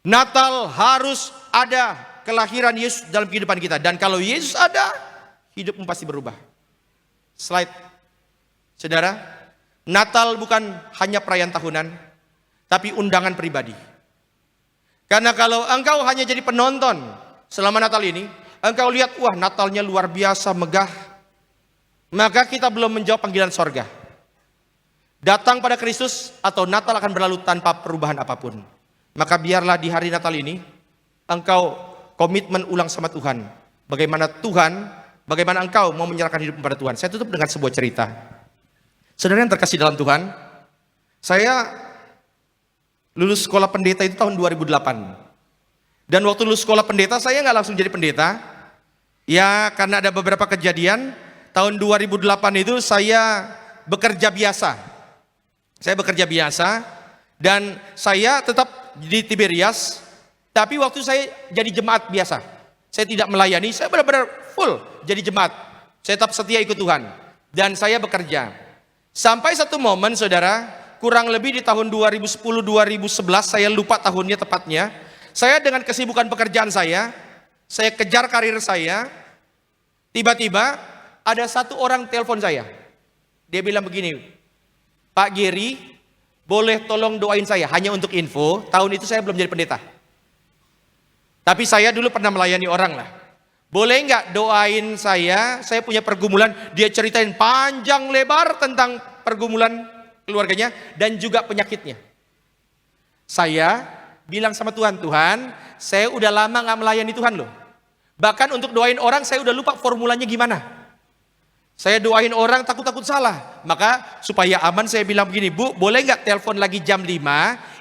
Natal harus ada kelahiran Yesus dalam kehidupan kita. Dan kalau Yesus ada, hidupmu pasti berubah. Slide. Saudara, Natal bukan hanya perayaan tahunan, tapi undangan pribadi. Karena kalau engkau hanya jadi penonton selama Natal ini, engkau lihat, wah Natalnya luar biasa megah, maka kita belum menjawab panggilan sorga. Datang pada Kristus atau Natal akan berlalu tanpa perubahan apapun. Maka biarlah di hari Natal ini engkau komitmen ulang sama Tuhan. Bagaimana engkau mau menyerahkan hidup kepada Tuhan. Saya tutup dengan sebuah cerita. Saudara yang terkasih dalam Tuhan, saya lulus sekolah pendeta itu tahun 2008. Dan waktu lulus sekolah pendeta saya nggak langsung jadi pendeta. Ya karena ada beberapa kejadian. Tahun 2008 itu saya bekerja biasa. Saya bekerja biasa dan saya tetap di Tiberias. Tapi waktu saya jadi jemaat biasa. Saya tidak melayani, saya benar-benar full jadi jemaat. Saya tetap setia ikut Tuhan. Dan saya bekerja. Sampai satu momen saudara, kurang lebih di tahun 2010-2011, saya lupa tahunnya tepatnya. Saya dengan kesibukan pekerjaan saya kejar karir saya, tiba-tiba ada satu orang telepon saya. Dia bilang begini, Pak Geri, boleh tolong doain saya? Hanya untuk info, tahun itu saya belum jadi pendeta. Tapi saya dulu pernah melayani orang lah. Boleh nggak doain saya punya pergumulan. Dia ceritain panjang lebar tentang pergumulan keluarganya dan juga penyakitnya. Saya bilang sama Tuhan, Tuhan, saya udah lama nggak melayani Tuhan loh. Bahkan untuk doain orang saya udah lupa formulanya gimana. Saya doain orang takut-takut salah. Maka supaya aman saya bilang begini, Bu, boleh nggak telepon lagi jam 5?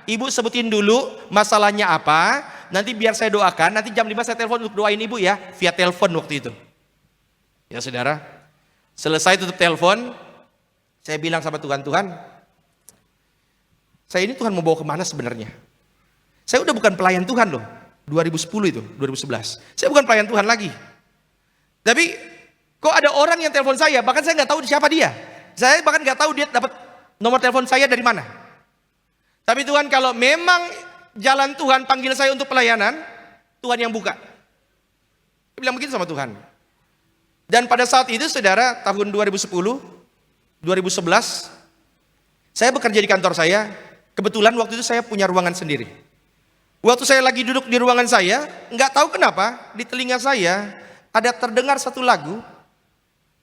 Ibu sebutin dulu masalahnya apa. Nanti biar saya doakan. Nanti jam 5 saya telepon untuk doain ibu ya. Via telepon waktu itu. Ya saudara. Selesai tutup telepon. Saya bilang sama Tuhan, Tuhan, saya ini Tuhan mau bawa kemana sebenarnya? Saya udah bukan pelayan Tuhan loh. 2010 itu, 2011. Saya bukan pelayan Tuhan lagi. Tapi kok ada orang yang telepon saya, bahkan saya nggak tahu siapa dia. Saya bahkan nggak tahu dia dapat nomor telepon saya dari mana. Tapi Tuhan, kalau memang jalan Tuhan panggil saya untuk pelayanan, Tuhan yang buka. Saya bilang begitu sama Tuhan. Dan pada saat itu saudara, tahun 2010, 2011, saya bekerja di kantor saya. Kebetulan waktu itu saya punya ruangan sendiri. Waktu saya lagi duduk di ruangan saya, nggak tahu kenapa di telinga saya ada terdengar satu lagu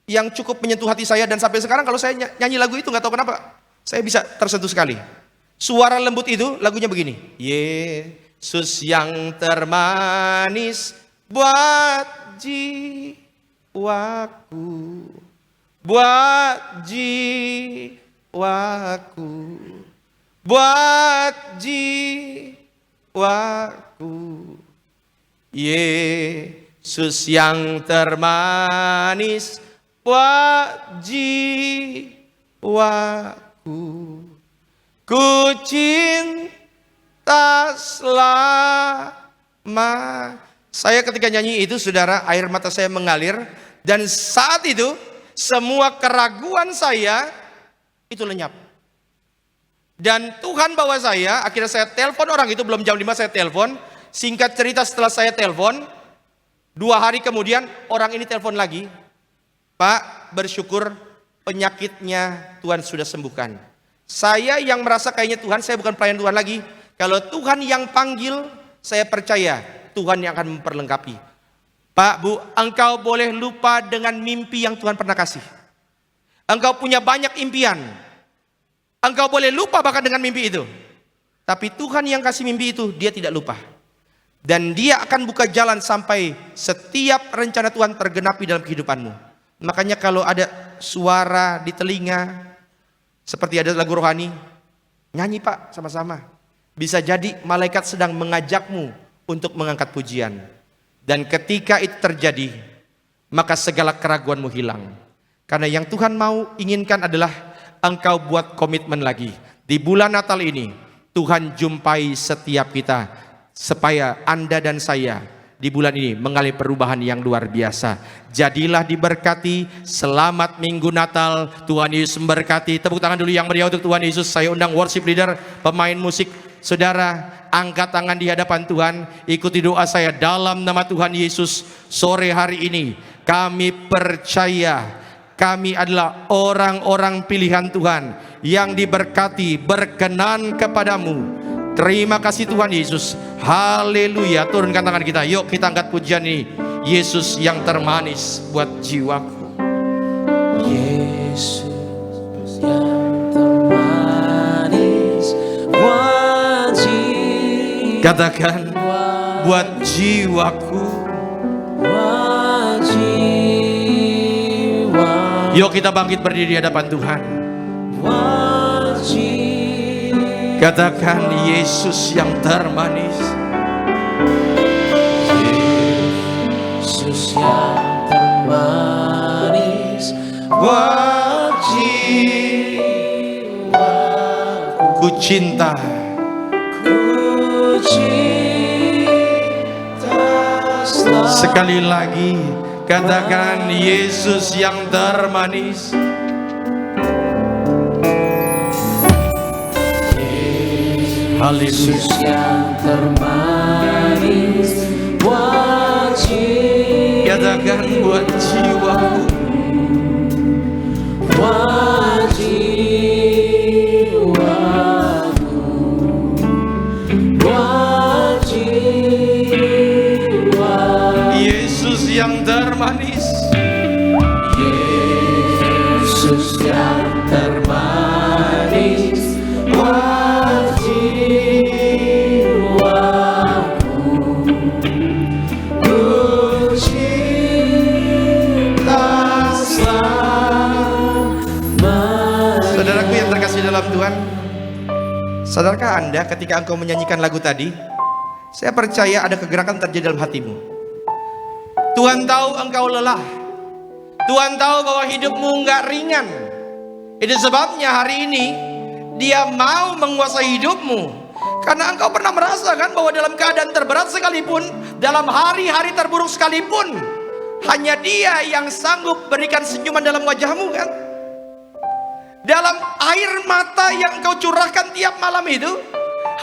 yang cukup menyentuh hati saya, dan sampai sekarang kalau saya nyanyi lagu itu nggak tahu kenapa saya bisa tersentuh sekali. Suara lembut itu lagunya begini. Yesus yang termanis buat jiwaku, buat jiwaku, buat jiwaku. Yesus yang termanis buat jiwaku. Ku cinta selama. Saya ketika nyanyi itu saudara, air mata saya mengalir. Dan saat itu semua keraguan saya itu lenyap. Dan Tuhan bawa saya, akhirnya saya telepon orang itu, belum jam 5 saya telepon. Singkat cerita, setelah saya telepon, 2 hari kemudian orang ini telepon lagi. Pak, bersyukur penyakitnya Tuhan sudah sembuhkan. Saya yang merasa kayaknya Tuhan, saya bukan pelayan Tuhan lagi. Kalau Tuhan yang panggil, saya percaya Tuhan yang akan memperlengkapi. Pak, Bu, engkau boleh lupa dengan mimpi yang Tuhan pernah kasih. Engkau punya banyak impian. Engkau boleh lupa bahkan dengan mimpi itu. Tapi Tuhan yang kasih mimpi itu, dia tidak lupa. Dan dia akan buka jalan sampai setiap rencana Tuhan tergenapi dalam kehidupanmu. Makanya kalau ada suara di telinga, seperti ada lagu rohani, nyanyi Pak sama-sama. Bisa jadi malaikat sedang mengajakmu untuk mengangkat pujian. Dan ketika itu terjadi, maka segala keraguanmu hilang. Karena yang Tuhan mau inginkan adalah engkau buat komitmen lagi. Di bulan Natal ini, Tuhan jumpai setiap kita. Supaya Anda dan saya di bulan ini mengalami perubahan yang luar biasa. Jadilah diberkati. Selamat Minggu Natal. Tuhan Yesus memberkati. Tepuk tangan dulu yang meriah untuk Tuhan Yesus. Saya undang worship leader, pemain musik. Saudara, angkat tangan di hadapan Tuhan. Ikuti doa saya dalam nama Tuhan Yesus. Sore hari ini kami percaya kami adalah orang-orang pilihan Tuhan yang diberkati, berkenan kepadamu. Terima kasih Tuhan Yesus. Haleluya. Turunkan tangan kita. Yuk kita angkat pujian ini. Yesus yang termanis buat jiwaku. Yesus yang termanis buat jiwaku. Katakan, buat jiwaku. Buat jiwaku. Yuk kita bangkit berdiri di hadapan Tuhan. Buat jiwaku. Katakan, Yesus yang termanis. Yesus yang termanis Buat jiwaku. Ku cinta. Ku cinta selalu. Sekali lagi katakan, Yesus yang termanis. Yesus yang termanis buat jiwa. Katakan buat jiwaku. Buat jiwaku, buat jiwa. Yesus yang termanis. Yesus yang termanis buat jiwaku. Ku cinta selamanya. Saudaraku yang terkasih dalam Tuhan, sadarkah Anda ketika engkau menyanyikan lagu tadi, saya percaya ada kegerakan terjadi dalam hatimu. Tuhan tahu engkau lelah. Tuhan tahu bahwa hidupmu nggak ringan. Itu sebabnya hari ini Dia mau menguasai hidupmu. Karena engkau pernah merasakan bahwa dalam keadaan terberat sekalipun, dalam hari-hari terburuk sekalipun, hanya Dia yang sanggup berikan senyuman dalam wajahmu kan? Dalam air mata yang engkau curahkan tiap malam itu,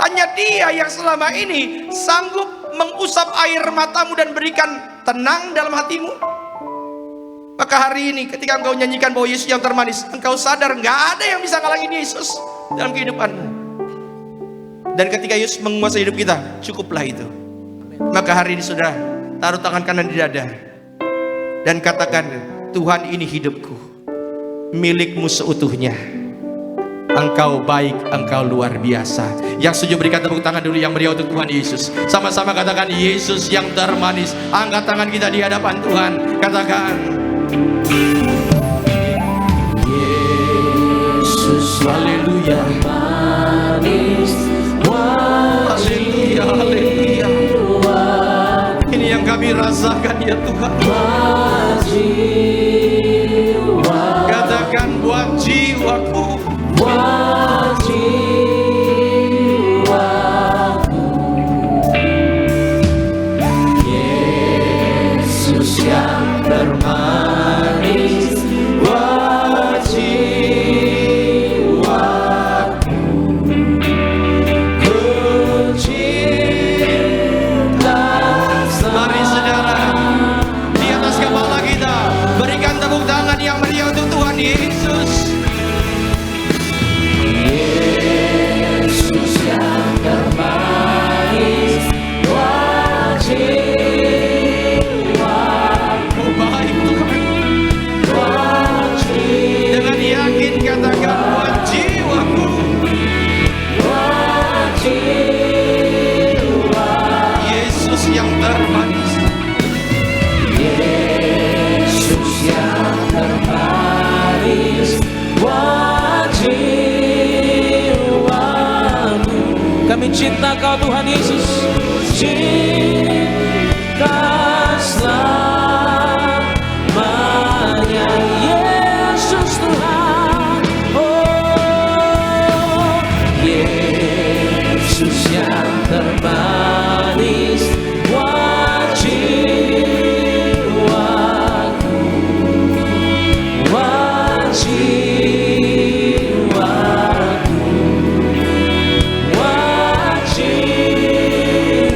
hanya Dia yang selama ini sanggup mengusap air matamu dan berikan tenang dalam hatimu. Maka hari ini ketika engkau nyanyikan bahwa Yesus yang termanis, engkau sadar nggak ada yang bisa ngalangin Yesus dalam kehidupanmu. Dan ketika Yesus menguasai hidup kita, cukuplah itu. Maka hari ini saudara, taruh tangan kanan di dada dan katakan, Tuhan ini hidupku, milikmu seutuhnya. Engkau baik, engkau luar biasa. Yang setuju berikan tepuk tangan dulu yang meriah untuk Tuhan Yesus. Sama-sama katakan, Yesus yang termanis. Angkat tangan kita di hadapan Tuhan. Katakan, Yesus haleluya manis buat haleluya, haleluya. Ini yang kami rasakan ya Tuhan. buat jiwa, Katakan buat jiwaku. buat jiwaku. Yesus yang termanis buat jiwaku. Ku cinta Mari saudara, di atas kepala kita berikan tepuk tangan yang meriah untuk Tuhan Yesus. Yesus yang termanis buat jiwaku, Oh baik Tuhan. buat jiwa, Dengan yakin katakan buat jiwaku. buat jiwa. Yesus yang termanis. Yesus yang termanis buat jiwamu. Kami cinta Kau Tuhan Yesus, cinta selamanya. Yesus Tuhan, oh Yesus yang termanis buat jiwaku, buat jiwaku, buat jiwaku.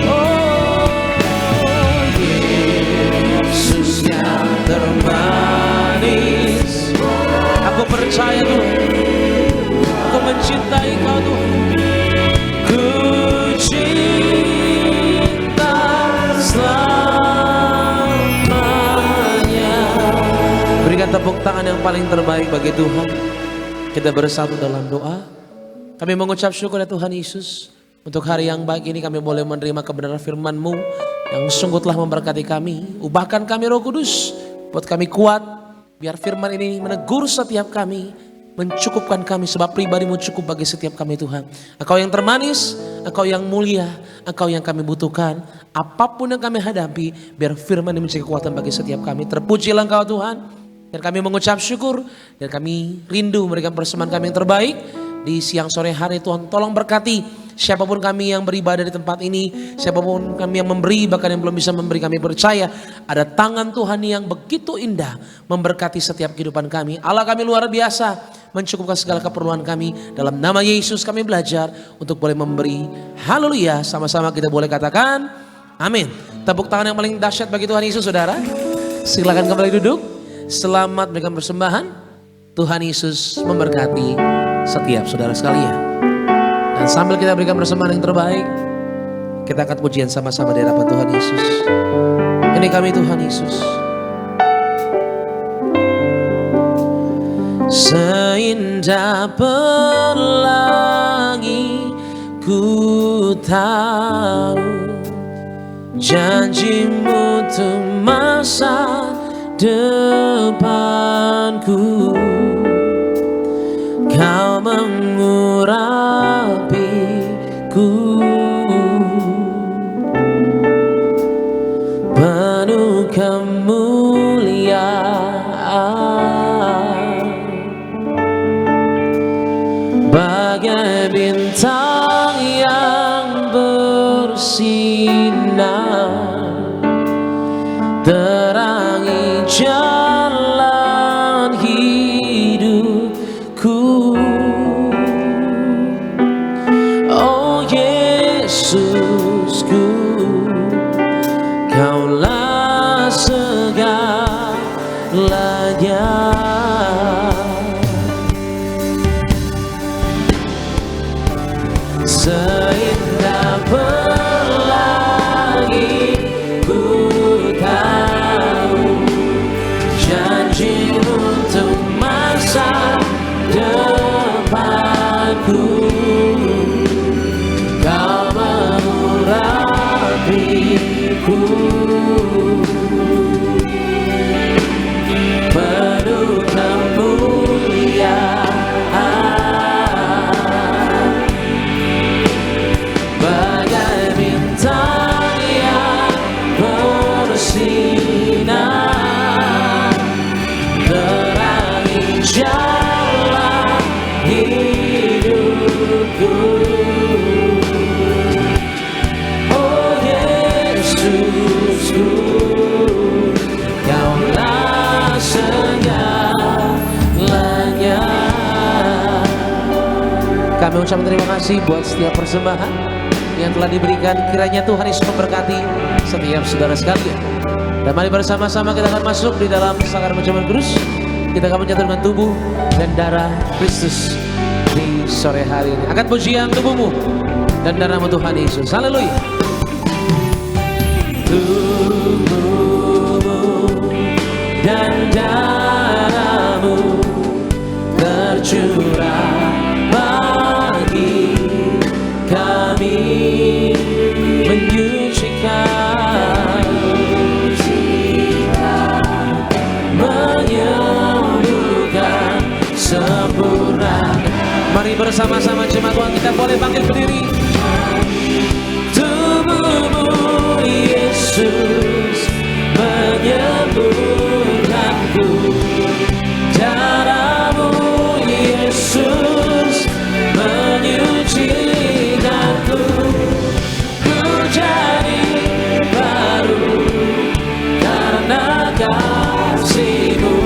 Oh Yesus yang termanis. Aku percaya Tuhan, aku mencintai Kau Tuhan. Ku cinta selamanya. Berikan tepuk tangan yang paling terbaik bagi Tuhan. Kita bersatu dalam doa. Kami mengucap syukur ya Tuhan Yesus, untuk hari yang baik ini kami boleh menerima kebenaran firman-Mu yang sungguh telah memberkati kami. Ubahkan kami Roh Kudus, buat kami kuat, biar firman ini menegur setiap kami, mencukupkan kami, sebab pribadi-Mu cukup bagi setiap kami Tuhan. Engkau yang termanis, Engkau yang mulia, Engkau yang kami butuhkan. Apapun yang kami hadapi, biar firman ini menjadi kekuatan bagi setiap kami. Terpujilah Engkau Tuhan, dan kami mengucap syukur, dan kami rindu memberikan persembahan kami yang terbaik di siang sore hari. Tuhan tolong berkati siapapun kami yang beribadah di tempat ini, siapapun kami yang memberi, bahkan yang belum bisa memberi, kami percaya ada tangan Tuhan yang begitu indah memberkati setiap kehidupan kami. Allah kami luar biasa, mencukupkan segala keperluan kami. Dalam nama Yesus kami belajar untuk boleh memberi. Haleluya, sama-sama kita boleh katakan amin. Tepuk tangan yang paling dahsyat bagi Tuhan Yesus, saudara. Silakan kembali duduk. Selamat memberikan persembahan. Tuhan Yesus memberkati setiap saudara sekalian. Dan sambil kita berikan persembahan yang terbaik, kita angkat pujian sama-sama di hadapan Tuhan Yesus. Ini kami Tuhan Yesus. Seindah pelangi ku tahu janjimu untuk masa depanku. Kau mengurapiku penuh kemuliaan, bagai bintang yang bersinar, terangi jalan hidupku. Oh Yesusku, Kaulah segalanya. Seindah pelangi ku tahu janjimu untuk masa depanku. Kau mengurapiku penuh kemuliaan, bagai bintang yang bersinar, terangi jalan hidupku. Oh Yesusku, Kaulah segalanya. Kami ucapkan terima kasih buat setiap persembahan yang telah diberikan. Kiranya Tuhan Yesus memberkati setiap saudara sekalian. Dan mari bersama-sama kita akan masuk di dalam sakramen perjamuan kudus. Kita akan menyatukan tubuh dan darah Kristus di sore hari ini. Angkat pujian tubuhmu dan darahmu Tuhan Yesus. Haleluya. Tubuhmu dan darahmu tercurah bagi kami, menyucikan, menyembuhkan, sempurna. Mari bersama-sama jemaat Tuhan kita boleh bangkit berdiri. Tubuhmu Yesus menyembuhkanku, darahmu Yesus menyucikanku. Ku jadi baru karena kasih-Mu.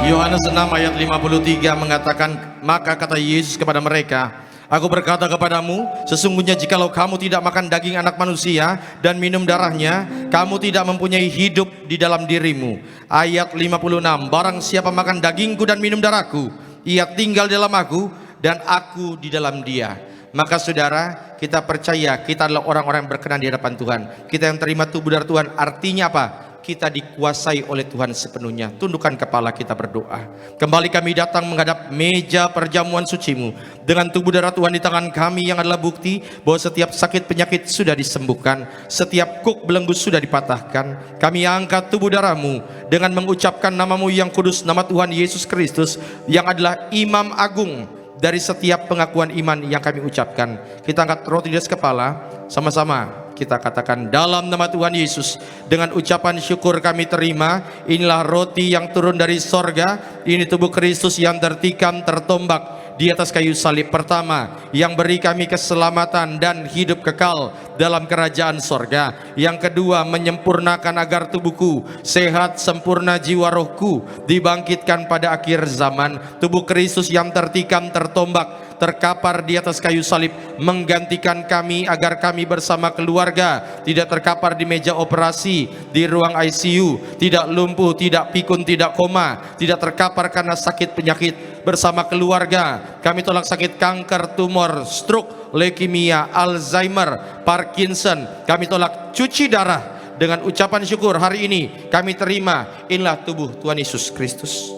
Yohanes 6 ayat 53 mengatakan, maka kata Yesus kepada mereka, Aku berkata kepadamu, sesungguhnya jikalau kamu tidak makan daging anak manusia dan minum darahnya, kamu tidak mempunyai hidup di dalam dirimu. Ayat 56, barang siapa makan dagingku dan minum darahku, ia tinggal dalam aku dan aku di dalam dia. Maka saudara, kita percaya kita adalah orang-orang yang berkenan di hadapan Tuhan. Kita yang terima tubuh darah Tuhan, artinya apa? Kita dikuasai oleh Tuhan sepenuhnya. Tundukkan kepala, kita berdoa. Kembali kami datang menghadap meja perjamuan suci-Mu dengan tubuh darah Tuhan di tangan kami yang adalah bukti bahwa setiap sakit penyakit sudah disembuhkan, setiap kuk belenggu sudah dipatahkan. Kami angkat tubuh darah-Mu dengan mengucapkan nama-Mu yang kudus, nama Tuhan Yesus Kristus yang adalah Imam Agung dari setiap pengakuan iman yang kami ucapkan. Kita angkat roti di atas kepala sama-sama. kita katakan dalam nama Tuhan Yesus, dengan ucapan syukur kami terima, inilah roti yang turun dari sorga, ini tubuh Kristus yang tertikam tertombak di atas kayu salib. Pertama, yang beri kami keselamatan dan hidup kekal dalam kerajaan sorga. Yang kedua, menyempurnakan agar tubuhku sehat sempurna, jiwa rohku dibangkitkan pada akhir zaman. Tubuh Kristus yang tertikam tertombak terkapar di atas kayu salib menggantikan kami agar kami bersama keluarga tidak terkapar di meja operasi, di ruang ICU, tidak lumpuh, tidak pikun, tidak koma, tidak terkapar karena sakit penyakit. Bersama keluarga kami tolak sakit kanker, tumor, stroke, leukemia, Alzheimer, Parkinson. Kami tolak cuci darah. Dengan ucapan syukur hari ini kami terima, inilah tubuh Tuhan Yesus Kristus.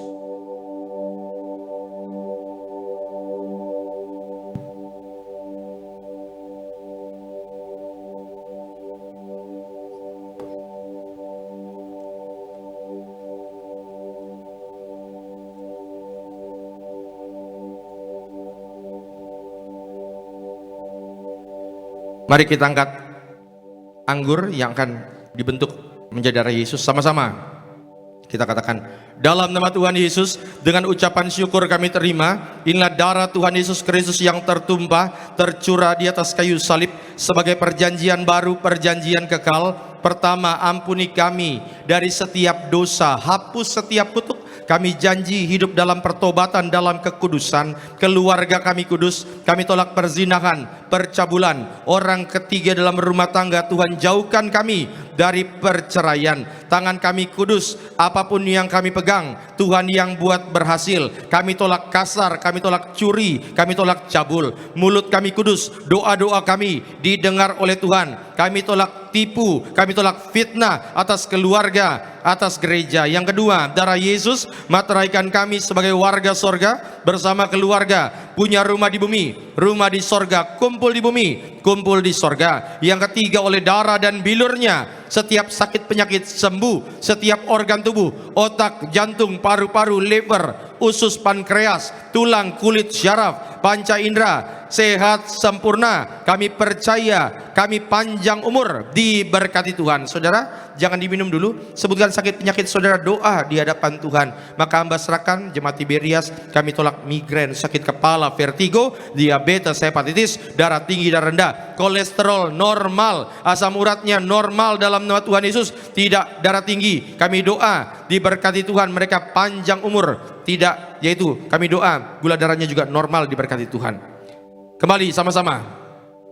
Mari kita angkat anggur yang akan dibentuk menjadi darah Yesus. Sama-sama kita katakan, dalam nama Tuhan Yesus, dengan ucapan syukur kami terima, inilah darah Tuhan Yesus Kristus yang tertumpah, tercurah di atas kayu salib sebagai perjanjian baru, perjanjian kekal. Pertama, ampuni kami dari setiap dosa, hapus setiap kutuk. Kami janji hidup dalam pertobatan, dalam kekudusan. Keluarga kami kudus. Kami tolak perzinahan, percabulan, orang ketiga dalam rumah tangga. Tuhan, jauhkan kami dari perceraian. Tangan kami kudus, apapun yang kami pegang Tuhan yang buat berhasil. Kami tolak kasar, kami tolak curi, kami tolak cabul. Mulut kami kudus, doa-doa kami didengar oleh Tuhan. Kami tolak tipu, kami tolak fitnah atas keluarga, atas gereja. Yang kedua, darah Yesus materaikan kami sebagai warga sorga bersama keluarga, punya rumah di bumi, rumah di sorga, kumpul di bumi, kumpul di sorga. Yang ketiga, oleh darah dan bilurnya setiap sakit penyakit sembuh, setiap organ tubuh, otak, jantung, paru-paru, liver, usus, pankreas, tulang, kulit, syaraf, panca indera sehat sempurna. Kami percaya, kami panjang umur, diberkati Tuhan. Saudara, jangan diminum dulu, sebutkan sakit penyakit saudara, doa di hadapan Tuhan. Maka hamba serahkan jemaat Tiberias, kami tolak migrain, sakit kepala, vertigo, diabetes, hepatitis, darah tinggi dan rendah, kolesterol normal, asam uratnya normal dalam nama Tuhan Yesus, tidak darah tinggi. Kami doa diberkati Tuhan, mereka panjang umur, tidak, yaitu kami doa gula darahnya juga normal, diberkati Tuhan. Kembali sama-sama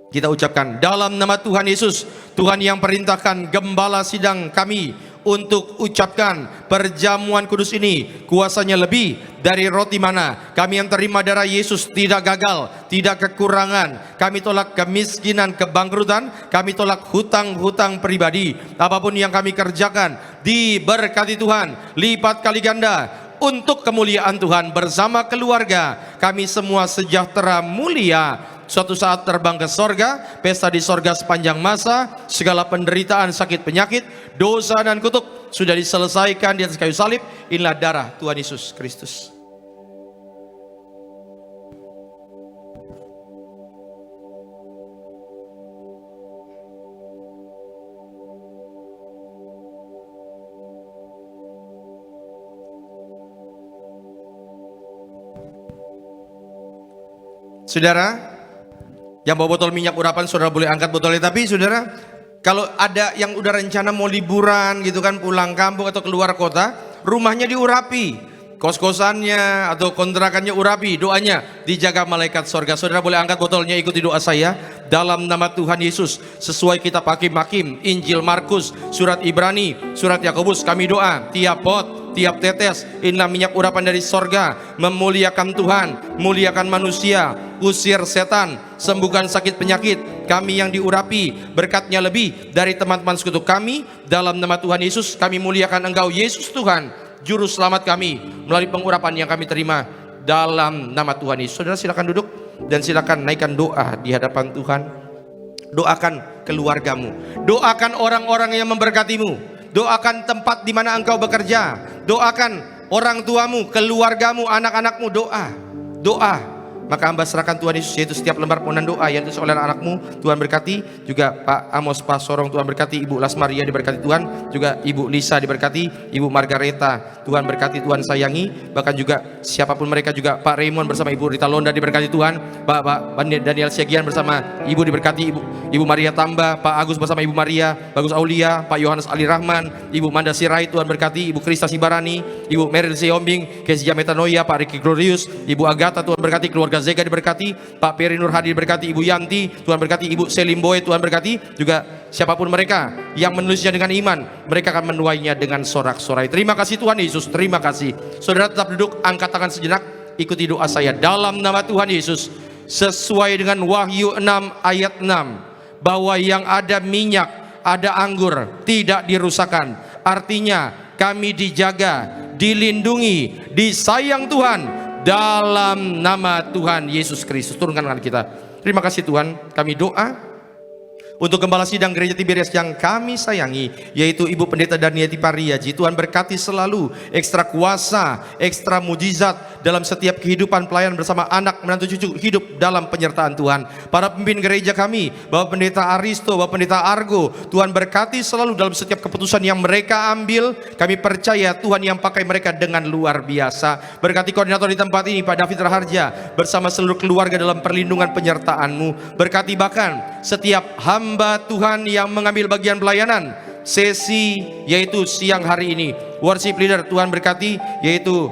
kita ucapkan, dalam nama Tuhan Yesus, Tuhan yang perintahkan gembala sidang kami untuk ucapkan perjamuan kudus ini, kuasanya lebih dari roti mana. Kami yang terima darah Yesus tidak gagal, tidak kekurangan. Kami tolak kemiskinan, kebangkrutan. Kami tolak hutang-hutang pribadi. Apapun yang kami kerjakan, diberkati Tuhan lipat kali ganda untuk kemuliaan Tuhan. Bersama keluarga kami semua sejahtera mulia, suatu saat terbang ke sorga, pesta di sorga sepanjang masa. Segala penderitaan, sakit penyakit, dosa dan kutuk sudah diselesaikan di atas kayu salib. Inilah darah Tuhan Yesus Kristus. Saudara, yang bawa botol minyak urapan, saudara boleh angkat botolnya. Tapi saudara, kalau ada yang udah rencana mau liburan gitu kan, pulang kampung atau keluar kota, rumahnya diurapi, kos-kosannya atau kontrakannya urapi, doanya dijaga malaikat sorga. Saudara boleh angkat botolnya, ikuti doa saya. Dalam nama Tuhan Yesus, sesuai kitab Hakim-Hakim, Injil Markus, surat Ibrani, surat Yakobus, kami doa tiap pot, tiap tetes, inilah minyak urapan dari sorga, memuliakan Tuhan, muliakan manusia, usir setan, sembuhkan sakit penyakit. Kami yang diurapi, berkatnya lebih dari teman-teman sekutu kami. Dalam nama Tuhan Yesus, kami muliakan Engkau Yesus Tuhan, Juru Selamat kami, melalui pengurapan yang kami terima dalam nama Tuhan Yesus. Saudara silakan duduk dan silakan naikkan doa di hadapan Tuhan. Doakan keluargamu, doakan orang-orang yang memberkatimu, doakan tempat di mana engkau bekerja, doakan orang tuamu, keluargamu, anak-anakmu. Doa, doa, Maka hamba serahkan Tuhan Yesus, yaitu setiap lembar permohonan doa yang ditulis oleh anak-anakmu, Tuhan berkati. Juga Pak Amos, Pak Sorong, Tuhan berkati. Ibu Lasmaria diberkati Tuhan. Juga Ibu Lisa diberkati. Ibu Margareta, Tuhan berkati, Tuhan sayangi. Bahkan juga siapapun mereka, juga Pak Raymond bersama Ibu Rita Londa diberkati Tuhan. Pak Daniel Siagian bersama Ibu diberkati. Ibu Maria Tambah, Pak Agus bersama Ibu Maria, Bagus Aulia, Pak Yohanes Ali Rahman, Ibu Manda Sirai, Tuhan berkati. Ibu Krista Sibarani, Ibu Meryl Siombing, Kezia Metanoia, Pak Ricky Glorius, Ibu Agatha, Tuhan berkati. Keluarga Zega diberkati. Pak Peri Nur Hadi diberkati. Ibu Yanti, Tuhan berkati. Ibu Selim Boy, Tuhan berkati. Juga siapapun mereka yang menulisnya dengan iman, mereka akan menuainya dengan sorak-sorai. Terima kasih Tuhan Yesus, terima kasih. Saudara tetap duduk, angkat tangan sejenak, ikuti doa saya dalam nama Tuhan Yesus. Sesuai dengan Wahyu 6 ayat 6, bahwa yang ada minyak, ada anggur, tidak dirusakkan. Artinya kami dijaga, dilindungi, disayang Tuhan dalam nama Tuhan Yesus Kristus. Turunkan tangan kita. Terima kasih Tuhan. Kami doa untuk Gembala Sidang Gereja Tiberias yang kami sayangi, yaitu Ibu Pendeta Daniati Pariaji. Tuhan berkati selalu, ekstra kuasa, ekstra mujizat dalam setiap kehidupan pelayan bersama anak, menantu, cucu, hidup dalam penyertaan Tuhan. Para pemimpin gereja kami, Bapak Pendeta Aristo, Bapak Pendeta Argo, Tuhan berkati selalu dalam setiap keputusan yang mereka ambil. Kami percaya Tuhan yang pakai mereka dengan luar biasa. Berkati koordinator di tempat ini, Pak David Raharja, bersama seluruh keluarga dalam perlindungan penyertaan-Mu. Berkati bahkan setiap hamba Tuhan yang mengambil bagian pelayanan sesi, yaitu siang hari ini. Worship leader, Tuhan berkati, yaitu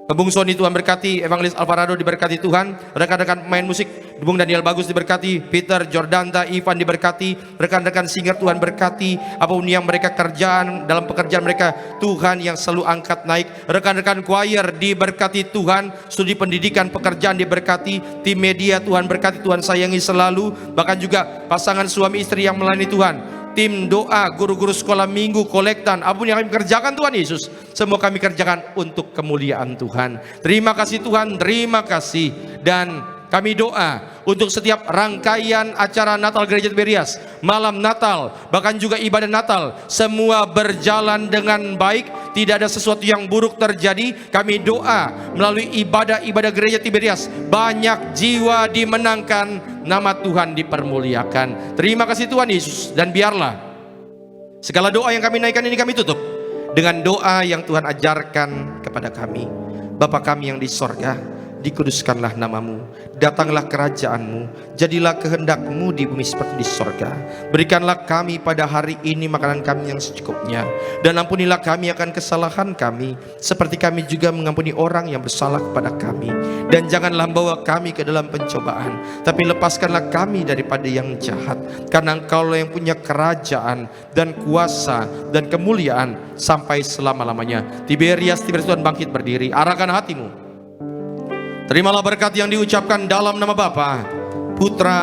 Bung Sony, Tuhan berkati. Evangelis Alvarado diberkati Tuhan. Rekan-rekan pemain musik, Bung Daniel Bagus diberkati. Peter, Jordanta, Ivan diberkati. Rekan-rekan singer, Tuhan berkati. Apapun yang mereka kerjaan, dalam pekerjaan mereka, Tuhan yang selalu angkat naik. Rekan-rekan choir diberkati Tuhan. Studi pendidikan, pekerjaan diberkati. Tim media, Tuhan berkati, Tuhan sayangi selalu. Bahkan juga pasangan suami istri yang melayani Tuhan. Tim doa, guru-guru sekolah minggu, kolektan, apapun yang kami kerjakan Tuhan Yesus, semua kami kerjakan untuk kemuliaan Tuhan. Terima kasih Tuhan, terima kasih. Dan kami doa untuk setiap rangkaian acara Natal Gereja Tiberias, malam Natal, bahkan juga ibadah Natal, semua berjalan dengan baik, tidak ada sesuatu yang buruk terjadi. Kami doa melalui ibadah-ibadah Gereja Tiberias, banyak jiwa dimenangkan, nama Tuhan dipermuliakan. Terima kasih Tuhan Yesus. Dan biarlah segala doa yang kami naikkan ini kami tutup dengan doa yang Tuhan ajarkan kepada kami. Bapa kami yang di sorga, dikuduskanlah namamu, datanglah kerajaanmu, jadilah kehendakmu di bumi seperti di sorga. Berikanlah kami pada hari ini makanan kami yang secukupnya, dan ampunilah kami akan kesalahan kami, seperti kami juga mengampuni orang yang bersalah kepada kami. Dan janganlah bawa kami ke dalam pencobaan, tapi lepaskanlah kami daripada yang jahat, karena Engkaulah yang punya kerajaan dan kuasa dan kemuliaan sampai selama-lamanya. Tiberias Tuhan bangkit berdiri, arahkan hatimu. Terimalah berkat yang diucapkan dalam nama Bapa, Putra,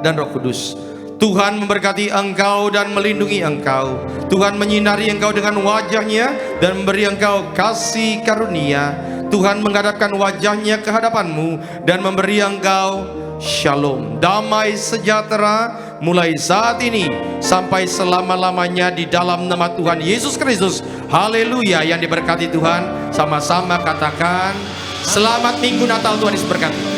dan Roh Kudus. Tuhan memberkati engkau dan melindungi engkau. Tuhan menyinari engkau dengan wajahnya dan memberi engkau kasih karunia. Tuhan menghadapkan wajahnya ke hadapanmu dan memberi engkau shalom, damai sejahtera mulai saat ini sampai selama-lamanya di dalam nama Tuhan Yesus Kristus. Haleluya. Yang diberkati Tuhan, sama-sama katakan selamat Minggu Natal, Tuhan Yesus berkati.